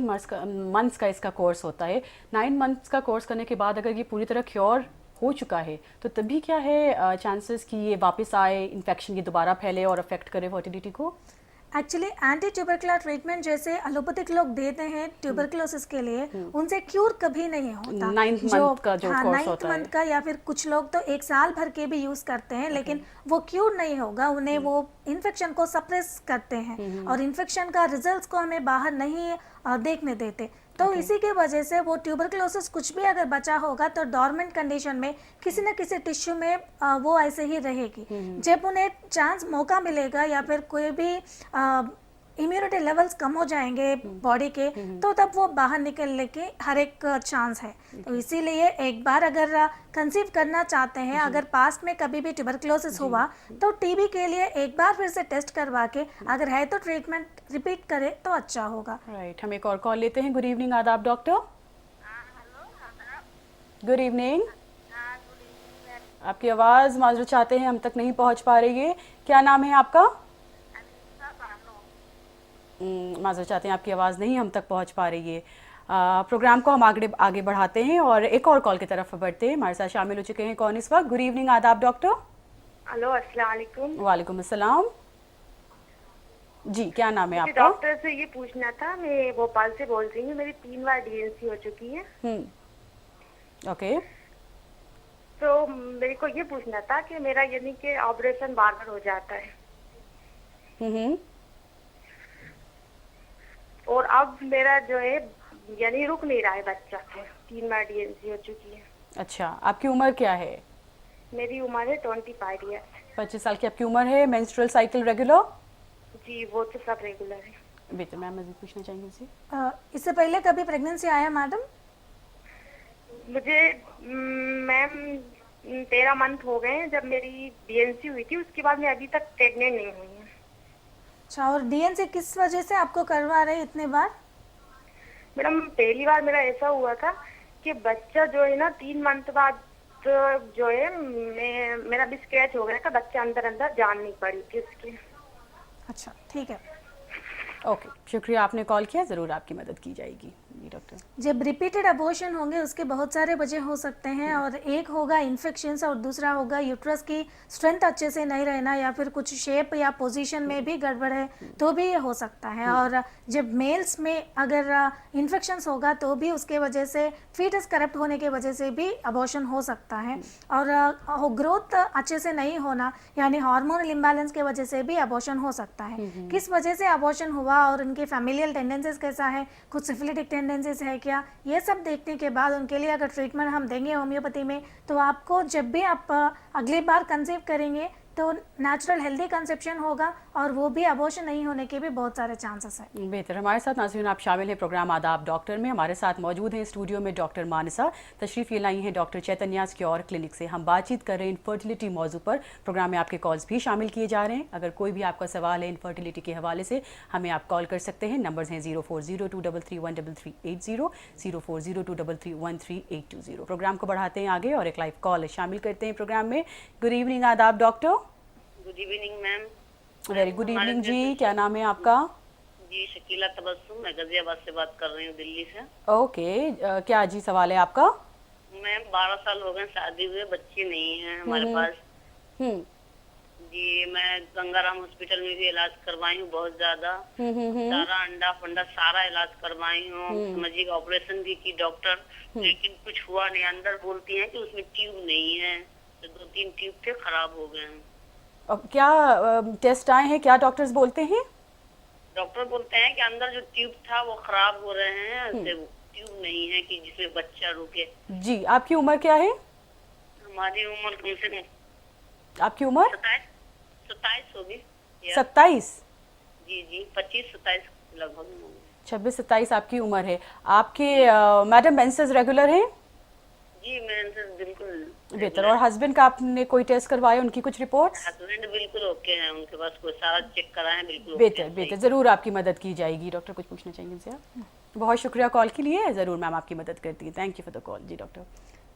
मंथ्स का इसका कोर्स होता है, 9 मंथ्स का कोर्स करने के बाद अगर ये पूरी तरह क्योर हो चुका है, तो तभी क्या है चांसेस कि ये वापस आए, इन्फेक्शन ये दोबारा फैले और अफेक्ट करे फर्टिलिटी को? एक्चुअली एंटी ट्यूबरकुलर ट्रीटमेंट जैसे एलोपैथिक लोग देते हैं ट्यूबरकुलोसिस के लिए, उनसे क्योर कभी नहीं होता। 9th मंथ का जो कोर्स होता है, 9th मंथ का, या फिर कुछ लोग तो 1 साल भर के भी यूज करते हैं, लेकिन वो क्यूर नहीं होगा। उन्हें वो इन्फेक्शन को सप्रेस करते हैं और इन्फेक्शन का रिजल्ट्स को हमें बाहर नहीं देखने देते। तो इसी के वजह से वो ट्यूबरकुलोसिस कुछ भी अगर बचा होगा तो डॉर्मेंट कंडीशन में किसी न किसी टिश्यू में वो ऐसे ही रहेगी। जब उन्हें चांस मौका मिलेगा या फिर कोई भी इम्यूनिटी लेवल्स कम हो जाएंगे बॉडी के, तो तब वो बाहर निकलने के हर एक चांस है। तो इसीलिए एक बार अगर कंसीव करना चाहते हैं, अगर पास्ट में कभी भी ट्यूबरकुलोसिस हुआ तो टीबी के लिए एक बार फिर से टेस्ट करवा के अगर है तो ट्रीटमेंट रिपीट करे तो अच्छा होगा। राइट, हम एक और कॉल लेते हैं। गुड इवनिंग आदाब डॉक्टर। Good evening. आपकी आवाज़ माजूद चाहते हैं, हम तक नहीं पहुंच पा रही है। क्या नाम है आपका? माजूद चाहते हैं, आपकी आवाज़ नहीं हम तक पहुंच पा रही है। प्रोग्राम को हम आगे बढ़ाते हैं और एक और कॉल की तरफ बढ़ते हैं। हमारे साथ शामिल हो चुके हैं कौन इस वक्त? गुड इवनिंग आदाब डॉक्टर। हेलो, अस्सलाम वालेकुम। वालेकुम अस्सलाम। जी, क्या नाम है आपका? डॉक्टर से ये पूछना था, मैं भोपाल से बोल रही हूँ, मेरी 3 बार डीएनसी हो चुकी है। ओके। तो मेरे को ये पूछना था कि मेरा यानी कि ऑपरेशन बार बार हो जाता है और अब मेरा जो है यानी रुक नहीं रहा है बच्चा है। 3 बार डीएनसी हो चुकी है। अच्छा, आपकी उम्र क्या है? मेरी उम्र है 25 ईयर। 25 साल की आपकी उम्र है। Menstrual cycle regular? जी, वो तो सब रेगुलर है। बेहतर, मैम मज़ीद पूछना चाहेंगे इनसे? इससे पहले कभी प्रेगनेंसी आया मैडम? मुझे मैम 13 मंथ हो गए हैं जब मेरी डीएनसी हुई थी, उसके बाद मैं अभी तक प्रेग्नेंट नहीं हुई हूँ। अच्छा, और डीएनसी किस वजह से आपको करवा रहे इतने बार? मैडम, पहली बार मेरा ऐसा हुआ था कि बच्चा जो है ना 3 मंथ बाद जो है मेरा भी स्क्रैच हो गया था, बच्चा अंदर जान नहीं पड़ी थी उसकी। अच्छा, ठीक है। ओके, शुक्रिया, आपने कॉल किया, ज़रूर आपकी मदद की जाएगी। जी डॉक्टर। जब रिपीटेड अबॉर्शन होंगे उसके बहुत सारे वजह हो सकते हैं, और एक होगा इन्फेक्शंस और दूसरा होगा यूट्रस की स्ट्रेंथ अच्छे से नहीं रहना, या फिर कुछ शेप या पोजीशन में भी गड़बड़ है तो भी ये हो सकता है। और जब मेल्स में अगर इन्फेक्शंस होगा तो भी उसके वजह से फीटस करप्ट होने के वजह से भी अबॉर्शन हो सकता है। और ग्रोथ अच्छे से नहीं होना यानी हार्मोनल इम्बैलेंस के वजह से भी अबॉर्शन हो सकता है। किस वजह से अबॉर्शन हुआ और उनके फैमिलियल टेंडेंसीज कैसा है, कुछ सिफिलिटिक टेंडेंसीज है क्या, ये सब देखने के बाद उनके लिए अगर ट्रीटमेंट हम देंगे होम्योपैथी में, तो आपको जब भी आप अगली बार कंसीव करेंगे तो नेचुरल हेल्दी कंसेप्शन होगा और वो भी अबॉर्शन नहीं होने के भी बहुत सारे चांसेस हैं। बेहतर। हमारे साथ नाज़रीन आप शामिल हैं प्रोग्राम आदाब डॉक्टर में। हमारे साथ मौजूद हैं स्टूडियो में डॉक्टर मानसा, तशरीफ़ ये लाई हैं डॉक्टर चैतन्या क्योर क्लिनिक से। हम बातचीत कर रहे हैं इनफर्टिलिटी मौजू पर। प्रोग्राम में आपके कॉल्स भी शामिल किए जा रहे हैं। अगर कोई भी आपका सवाल है इनफर्टिलिटी के हवाले से, हमें आप कॉल कर सकते हैं। नंबर्स हैं 0402331330, 0402331380। प्रोग्राम को बढ़ाते हैं आगे और एक लाइव कॉल शामिल करते हैं प्रोग्राम में। गुड इवनिंग आदाब doctor. Good evening ma'am. Very good evening जी, क्या नाम है आपका? जी शकीला तबस्सुम, मैं गाजियाबाद से बात कर रही हूँ, दिल्ली से। ओके, क्या जी सवाल है आपका? मैम 12 साल हो गए शादी हुए, बच्चे नहीं हैं हमारे पास। जी, मैं गंगाराम हॉस्पिटल में भी इलाज करवाई हूँ बहुत ज्यादा, सारा अंडा फंडा सारा इलाज करवाई हूँ, समझिए ऑपरेशन भी की डॉक्टर, लेकिन कुछ हुआ नहीं। अंदर बोलती हैं कि उसमें ट्यूब नहीं है, तो 2-3 ट्यूब थे खराब हो गए हैं। अब क्या टेस्ट आए हैं, क्या डॉक्टर्स बोलते हैं? डॉक्टर बोलते हैं कि अंदर जो ट्यूब था वो खराब हो रहे हैं, ट्यूब नहीं है कि जिसमें बच्चा रुके। जी, आपकी उम्र क्या है? हमारी उम्र कम से कम, आपकी उम्र 27 होगी। 27? जी 25-27 लगभग। 26-27 आपकी उम्र है। आपके मैडम मेंसेस रेगुलर हैं? जी मेंसेस बिल्कुल बेहतर। और हस्बैंड का आपने कोई टेस्ट करवाया, उनकी कुछ रिपोर्ट्स? हस्बैंड बिल्कुल ओके हैं, उनके पास कोई सारा चेक कराए हैं, बिल्कुल बेहतर बेहतर, ज़रूर आपकी मदद की जाएगी। डॉक्टर कुछ पूछना चाहेंगे इनसे आप? बहुत शुक्रिया कॉल के लिए, ज़रूर मैम आपकी मदद करती है। Thank you for the call. जी डॉक्टर।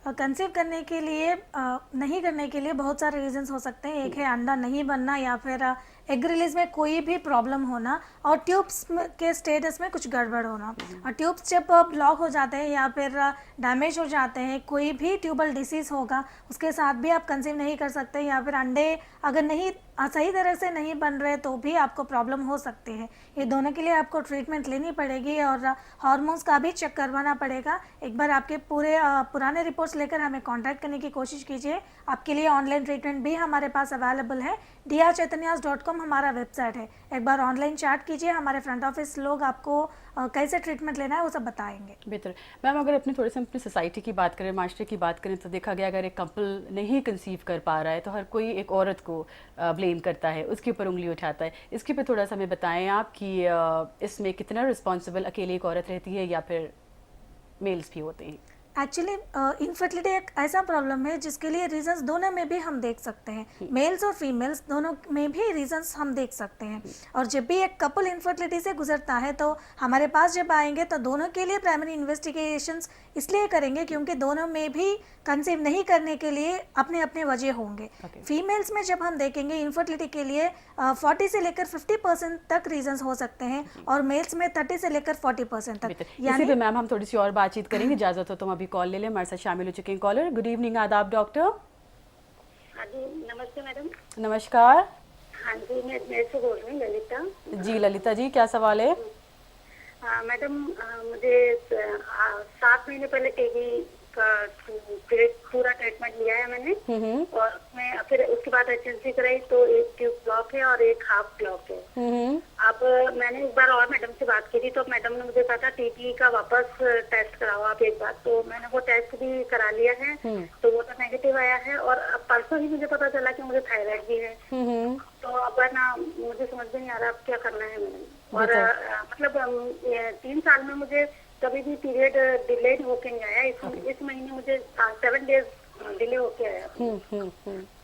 कंसीव करने के लिए नहीं करने के लिए बहुत सारे रीजंस हो सकते हैं। एक है अंडा नहीं बनना, या फिर एग रिलीज में कोई भी प्रॉब्लम होना, और ट्यूब्स के स्टेटस में कुछ गड़बड़ होना। और ट्यूब्स जब ब्लॉक हो जाते हैं या फिर डैमेज हो जाते हैं, कोई भी ट्यूबल डिसीज़ होगा, उसके साथ भी आप कंसीव नहीं कर सकते। या फिर अंडे अगर नहीं सही तरह से नहीं बन रहे तो भी आपको प्रॉब्लम हो सकती है। ये दोनों के लिए आपको ट्रीटमेंट लेनी पड़ेगी और हार्मोन्स का भी चेक करवाना पड़ेगा। एक बार आपके पूरे पुराने रिपोर्ट्स लेकर हमें कांटेक्ट करने की कोशिश कीजिए। आपके लिए ऑनलाइन ट्रीटमेंट भी हमारे पास अवेलेबल है। drchaitanya's.com हमारा वेबसाइट है। एक बार ऑनलाइन चैट कीजिए, हमारे फ्रंट ऑफिस लोग आपको कैसे ट्रीटमेंट लेना है वो सब बताएंगे। बेहतर मैम, अगर अपने थोड़े से अपनी सोसाइटी की बात करें, माशरे की बात करें, तो देखा गया अगर एक कपल नहीं कंसीव कर पा रहा है तो हर कोई एक औरत को ब्लेम करता है, उसके ऊपर उंगली उठाता है। इसके ऊपर थोड़ा सा हमें बताएं आप कि इसमें कितना रिस्पॉन्सिबल अकेले एक औरत रहती है या फिर मेल्स भी होते हैं? एक्चुअली इनफर्टिलिटी एक ऐसा प्रॉब्लम है जिसके लिए रीजंस दोनों में भी हम देख सकते हैं, मेल्स और फीमेल्स दोनों में भी रीजंस हम देख सकते हैं। और जब भी एक कपल इनफर्टिलिटी से गुजरता है तो हमारे पास जब आएंगे तो दोनों के लिए प्राइमरी इन्वेस्टिगेशंस इसलिए करेंगे क्योंकि दोनों में भी कंसीव नहीं करने के लिए अपने अपने वजह होंगे। फीमेल्स में जब हम देखेंगे इनफर्टिलिटी के लिए 40 से लेकर 50% तक रीजंस हो सकते हैं, और मेल्स में 30 से लेकर 40% तक। यानी पे मैम हम थोड़ी सी और बातचीत करेंगे, इजाजत हो तो हम अभी कॉल ले लें। हमारे साथ शामिल हो चुके हैं कॉलर। गुड इवनिंग आदाब डॉक्टर। हाँ जी, नमस्ते मैडम। नमस्कार। हाँ जी, मैं अजमेर से बोल रही हूँ, ललिता। जी ललिता जी, क्या सवाल है? मैडम, मुझे 7 महीने पहले टीबी का पूरा ट्रीटमेंट लिया है मैंने, और उसमें फिर उसके बाद एचएनसी कराई तो एक ट्यूब ब्लॉक है और एक हाफ ब्लॉक है। अब मैंने एक बार और मैडम से बात की थी तो मैडम ने मुझे कहा था टीबी का वापस टेस्ट कराओ आप एक बार, तो मैंने वो टेस्ट भी करा लिया है तो वो तो नेगेटिव आया है। और अब परसों ही मुझे पता चला कि मुझे थायराइड भी है। तो अब ना मुझे समझ में नहीं आ रहा अब क्या करना है मैडम। और मतलब 3 साल में मुझे कभी भी पीरियड डिलेड होके नहीं आया। इस महीने मुझे 7 डेज डिले होके आया।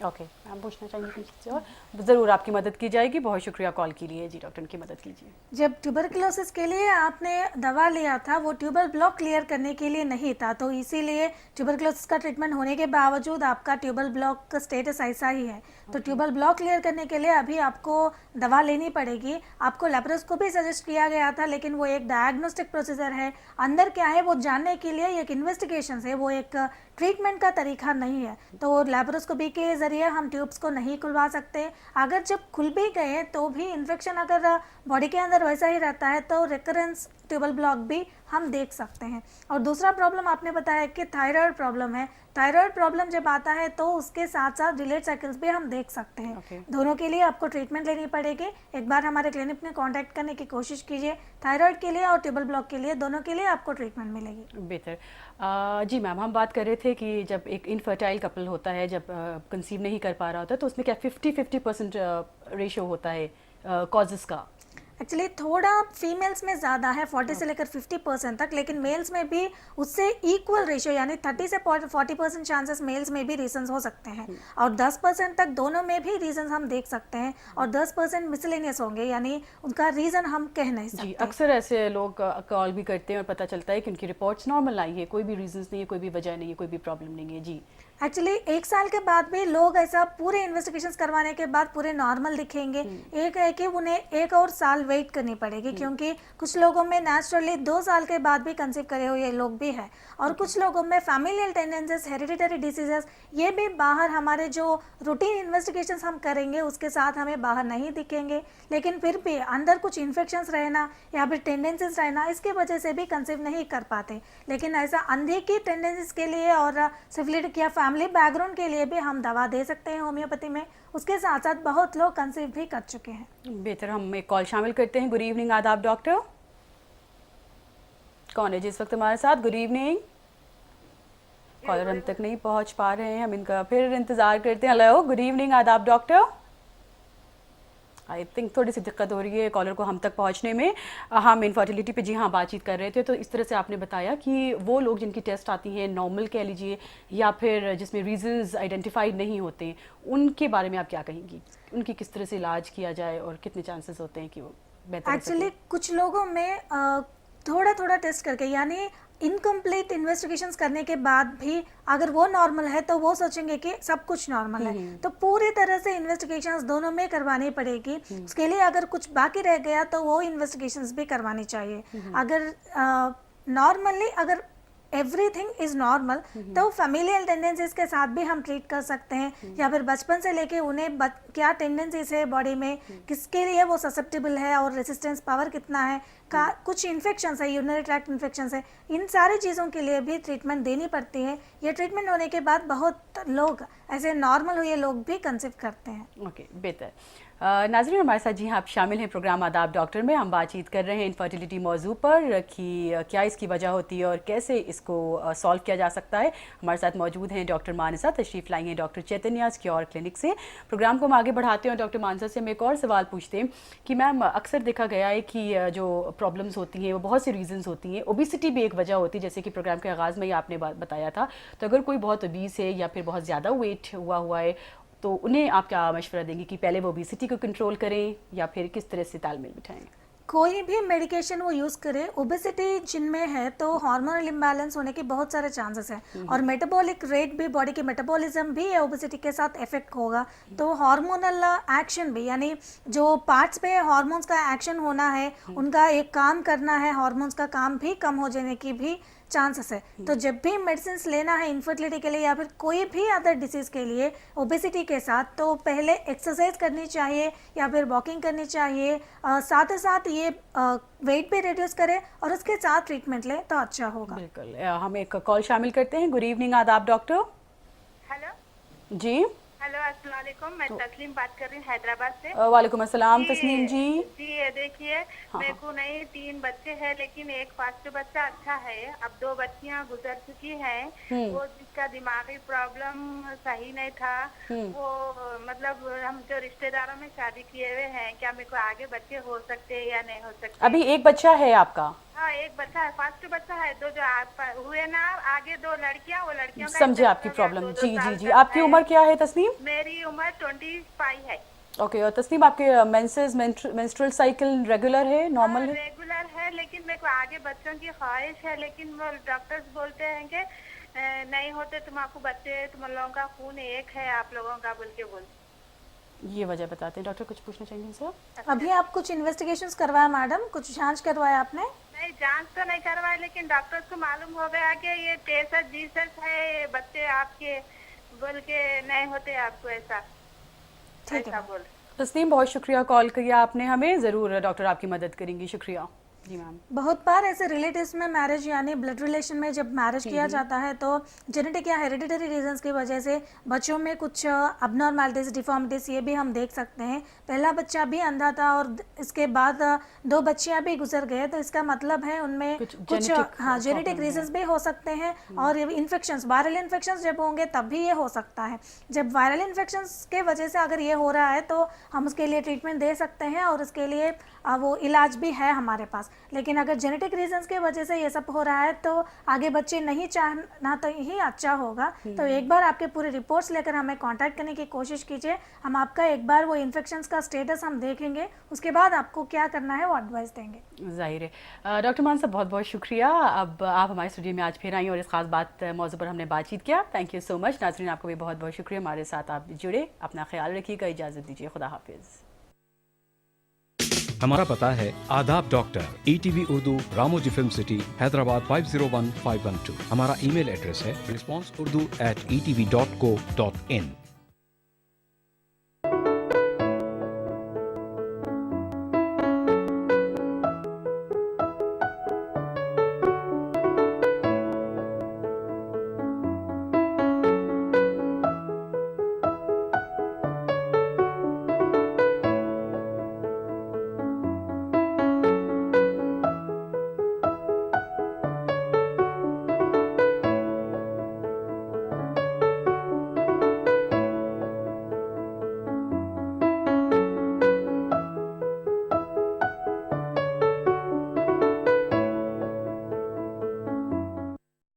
ओके, आप पूछना चाहेंगे मुझसे? और ज़रूर आपकी मदद की जाएगी। बहुत शुक्रिया कॉल के लिए। जी डॉक्टर की मदद कीजिए। जब ट्यूबरकुलोसिस के लिए आपने दवा लिया था वो ट्यूबर ब्लॉक क्लियर करने के लिए नहीं था, तो इसीलिए ट्यूबरकुलोसिस का ट्रीटमेंट होने के बावजूद आपका ट्यूबर ब्लॉक का स्टेटस ऐसा ही है। तो ट्यूबर ब्लॉक क्लियर करने के लिए अभी आपको दवा लेनी पड़ेगी। आपको लेप्रोस्कोपी सजेस्ट किया गया था, लेकिन वो एक डायग्नोस्टिक प्रोसीजर है। अंदर क्या है वो जानने के लिए एक इन्वेस्टिगेशन है, वो एक ट्रीटमेंट का तरीका नहीं है। तो लेप्रोस्कोपी के ज़रिए हम ट्यूब्स को नहीं खुलवा सकते। अगर जब खुल भी गए तो भी इन्फेक्शन अगर बॉडी के अंदर वैसा ही रहता है तो रिकरेंस ट्यूबल ब्लॉक भी हम देख सकते हैं। और दूसरा प्रॉब्लम आपने बताया कि थायराइड प्रॉब्लम है। थायराइड प्रॉब्लम जब आता है तो उसके साथ साथ डिलेड साइकिल्स भी हम देख सकते हैं। दोनों के लिए आपको ट्रीटमेंट लेनी पड़ेगी। एक बार हमारे क्लिनिक में कांटेक्ट करने की कोशिश कीजिए। थायराइड के लिए और ट्यूबल ब्लॉक के लिए, दोनों के लिए आपको ट्रीटमेंट मिलेगी। बेहतर। जी मैम, हम बात कर रहे थे कि जब एक इनफर्टाइल कपल होता है, जब कंसीव नहीं कर पा रहा होता तो उसमें क्या 50-50% रेशो होता है कॉजेस का? एक्चुअली थोड़ा फीमेल्स में ज़्यादा है, 40 से लेकर 50% तक, लेकिन मेल्स में भी उससे इक्वल रेशियो यानी 30 से 40% चांसेस मेल्स में भी रीजंस हो सकते हैं, और 10% तक दोनों में भी रीजंस हम देख सकते हैं, और 10% मिसलेनियस होंगे यानी उनका रीज़न हम कह नहीं सकते। जी, अक्सर ऐसे लोग कॉल भी करते हैं और पता चलता है कि उनकी रिपोर्ट्स नॉर्मल आई है, कोई भी रीजंस नहीं है, कोई भी वजह नहीं है, कोई भी प्रॉब्लम नहीं है। जी एक्चुअली 1 साल के बाद भी लोग ऐसा पूरे इन्वेस्टिगेशंस करवाने के बाद पूरे नॉर्मल दिखेंगे। एक है कि उन्हें 1 और साल वेट करनी पड़ेगी, क्योंकि कुछ लोगों में नेचुरली 2 साल के बाद भी कंसीव करे हुए लोग भी हैं, और कुछ लोगों में फैमिलियल टेंडेंसीज, हेरिडिटरी डिसीजेस, ये भी बाहर हमारे जो रूटीन इन्वेस्टिगेशंस हम करेंगे उसके साथ हमें बाहर नहीं दिखेंगे, लेकिन फिर भी अंदर कुछ इन्फेक्शंस रहना या फिर टेंडेंसीज रहना, इसकी वजह से भी कंसीव नहीं कर पाते। लेकिन ऐसा अंधे की टेंडेंसीज के लिए और सिफिलिटिक या फैमिली बैकग्राउंड के लिए भी हम दवा दे सकते हैं होम्योपैथी में। उसके साथ साथ बहुत लोग कंसीव भी कर चुके हैं। बेहतर, हम एक कॉल शामिल करते हैं। गुड इवनिंग आदाब डॉक्टर। कौन है जिस वक्त हमारे साथ? Good evening. कॉलर हम तक नहीं पहुंच पा रहे हैं, हम इनका फिर इंतजार करते हैं। हेलो, गुड इवनिंग आदाब डॉक्टर। आई थिंक थोड़ी सी दिक्कत हो रही है कॉलर को हम तक पहुंचने में। हम इनफर्टिलिटी पे जी हाँ बातचीत कर रहे थे, तो इस तरह से आपने बताया कि वो लोग जिनकी टेस्ट आती हैं नॉर्मल कह लीजिए या फिर जिसमें रीजंस आइडेंटिफाइड नहीं होते, उनके बारे में आप क्या कहेंगी? उनकी किस तरह से इलाज किया जाए और कितने चांसेस होते हैं कि वो बेहतर? एक्चुअली कुछ लोगों में थोड़ा थोड़ा टेस्ट करके, यानी इनकम्प्लीट इन्वेस्टिगेशंस करने के बाद भी अगर वो नॉर्मल है तो वो सोचेंगे कि सब कुछ नॉर्मल है, तो पूरी तरह से इन्वेस्टिगेशंस दोनों में करवानी पड़ेगी। उसके लिए अगर कुछ बाकी रह गया तो वो इन्वेस्टिगेशंस भी करवानी चाहिए। अगर नॉर्मली अगर एवरीथिंग इज नॉर्मल तो फैमिलियल टेंडेंसीज के साथ भी हम ट्रीट कर सकते हैं, या फिर बचपन से लेके उन्हें क्या टेंडेंसीज है बॉडी में, किसके लिए वो ससेप्टेबल है और रेसिस्टेंस पावर कितना है, कुछ इन्फेक्शंस है, यूरिनरी ट्रैक्ट इन्फेक्शंस है, इन सारी चीज़ों के लिए भी ट्रीटमेंट देनी पड़ती है। ये ट्रीटमेंट होने के बाद बहुत लोग ऐसे नॉर्मल हुए लोग भी कंसीव करते हैं। ओके, बेहतर। नाज़रीन, हमारे साथ जी हाँ आप शामिल हैं प्रोग्राम आदाब डॉक्टर में। हम बातचीत कर रहे हैं इनफर्टिलिटी मौजू पर कि क्या इसकी वजह होती है और कैसे इसको सॉल्व किया जा सकता है। हमारे साथ मौजूद हैं डॉक्टर मानसा, तशरीफ़ लाई हैं डॉक्टर चैतन्या क्योर क्लिनिक से। प्रोग्राम को हम आगे बढ़ाते हैं और डॉक्टर मानसा से हम एक और सवाल पूछते हैं कि मैम, अक्सर देखा गया है कि जो प्रॉब्लम्स होती हैं वो बहुत सी रीजंस होती हैं। ओबिसिटी भी एक वजह होती है, जैसे कि प्रोग्राम के आगाज़ में ही आपने बताया था। तो अगर कोई बहुत ओबीस है या फिर बहुत ज़्यादा वेट हुआ है तो उन्हें आप क्या मशवरा देंगे कि पहले वो ओबेसिटी को कंट्रोल करें या फिर किस तरह से तालमेल बिठाएं? कोई भी मेडिकेशन वो यूज़ करे, ओबेसिटी जिनमें है तो हार्मोनल इम्बैलेंस होने के बहुत सारे चांसेस हैं, और मेटाबॉलिक रेट भी, बॉडी के मेटाबॉलिज्म भी ओबेसिटी के साथ इफेक्ट होगा। तो हार्मोनल एक्शन भी, यानी जो पार्ट्स पे हार्मोन्स का एक्शन होना है, उनका एक काम करना है, हार्मोन्स का काम भी कम हो जाने की भी चांसेस है। तो जब भी मेडिसिन लेना है इनफर्टिलिटी के लिए या फिर कोई भी अदर डिसीज़ के लिए ओबेसिटी के साथ, तो पहले एक्सरसाइज करनी चाहिए या फिर वॉकिंग करनी चाहिए, साथ ही साथ ये वेट भी रिड्यूस करें और उसके साथ ट्रीटमेंट ले तो अच्छा होगा। बिल्कुल। हम एक कॉल शामिल करते हैं। गुड इवनिंग आदाब डॉक्टर। हेलो जी, हेलो, अस्सलाम वालेकुम। मैं तस्लीम बात कर रही हूँ हैदराबाद से। वालेकुम अस्सलाम तस्नीम जी। जी देखिए, मेरे को नहीं 3 बच्चे हैं, लेकिन एक फर्स्ट बच्चा अच्छा है। अब 2 बच्चियां गुजर चुकी हैं। वो जिसका दिमागी प्रॉब्लम सही नहीं था, वो मतलब हम जो रिश्तेदारों में शादी किए हुए हैं, क्या मेरे को आगे बच्चे हो सकते हैं या नहीं हो सकते? अभी एक बच्चा है आपका? हाँ, एक बच्चा है, फर्स्ट बच्चा है। 2 जो आप हुए ना, आगे 2 लड़कियां, वो लड़कियों का समझे आपकी प्रॉब्लम। जी जी जी, आपकी उम्र क्या है तस्नीम? मेरी उम्र 25 है। ओके, और तस्नीम आपके मेंस्ट्रुअल साइकिल रेगुलर है, नॉर्मल है? रेगुलर है, लेकिन मेरे को आगे बच्चों की ख्वाहिश है, लेकिन वो डॉक्टर्स बोलते हैं कि नहीं होते तुम्हारे बच्चे, तुम लोगों का खून एक है आप लोगों का, बोल के बोल। ये वजह बताते हैं। डॉक्टर कुछ पूछना चाहेंगे सर? अभी आप कुछ इन्वेस्टिगेशंस करवाया मैडम, कुछ जांच करवाया आपने? नहीं, जांच तो नहीं करवाई, लेकिन डॉक्टर्स को मालूम हो गया कि ये टेसस जीसस है, ये बच्चे आपके, बोल के नहीं होते आपको ऐसा। ठीक है बोल। तस्नीम, बहुत शुक्रिया कॉल किया आपने हमें। ज़रूर डॉक्टर आपकी मदद करेंगी। शुक्रिया जी मैम। बहुत बार ऐसे रिलेटिव्स में मैरिज, यानी ब्लड रिलेशन में जब मैरिज किया जाता है तो जेनेटिक या हेरिडिटरी रीजंस की वजह से बच्चों में कुछ अबनॉर्मैलिटीज, डिफॉर्मिटीज ये भी हम देख सकते हैं। पहला बच्चा भी अंधा था और इसके बाद 2 बच्चियां भी गुजर गए, तो इसका मतलब है उनमें कुछ जेनेटिक रीजंस भी हो सकते हैं। और इन्फेक्शंस, वायरल इन्फेक्शंस जब होंगे तब भी ये हो सकता है। जब वायरल इन्फेक्शंस के वजह से अगर ये हो रहा है तो हम उसके लिए ट्रीटमेंट दे सकते हैं और उसके लिए वो इलाज भी है हमारे पास। लेकिन अगर जेनेटिक रीजंस के वजह से ये सब हो रहा है तो आगे बच्चे नहीं चाहना तो ही अच्छा होगा। तो एक बार आपके पूरे रिपोर्ट्स लेकर हमें कांटेक्ट करने की कोशिश कीजिए। हम आपका एक बार वो इन्फेक्शंस का स्टेटस हम देखेंगे, उसके बाद आपको क्या करना है वो एडवाइस देंगे। जाहिर है। डॉक्टर मानसा, बहुत बहुत शुक्रिया। अब आप हमारे स्टूडियो में आज फिर आई और इस खास मौजू पर हमने बातचीत किया। Thank you so much. नाज़रीन, आपको भी बहुत बहुत शुक्रिया, हमारे साथ आप जुड़े। अपना ख्याल रखिएगा, इजाज़त दीजिए, खुदा हाफिज़। हमारा पता है आदाब doctor, ETV Urdu, Ramoji film city, Hyderabad 501512। हमारा ईमेल एड्रेस है responseurdu@etv.co.in।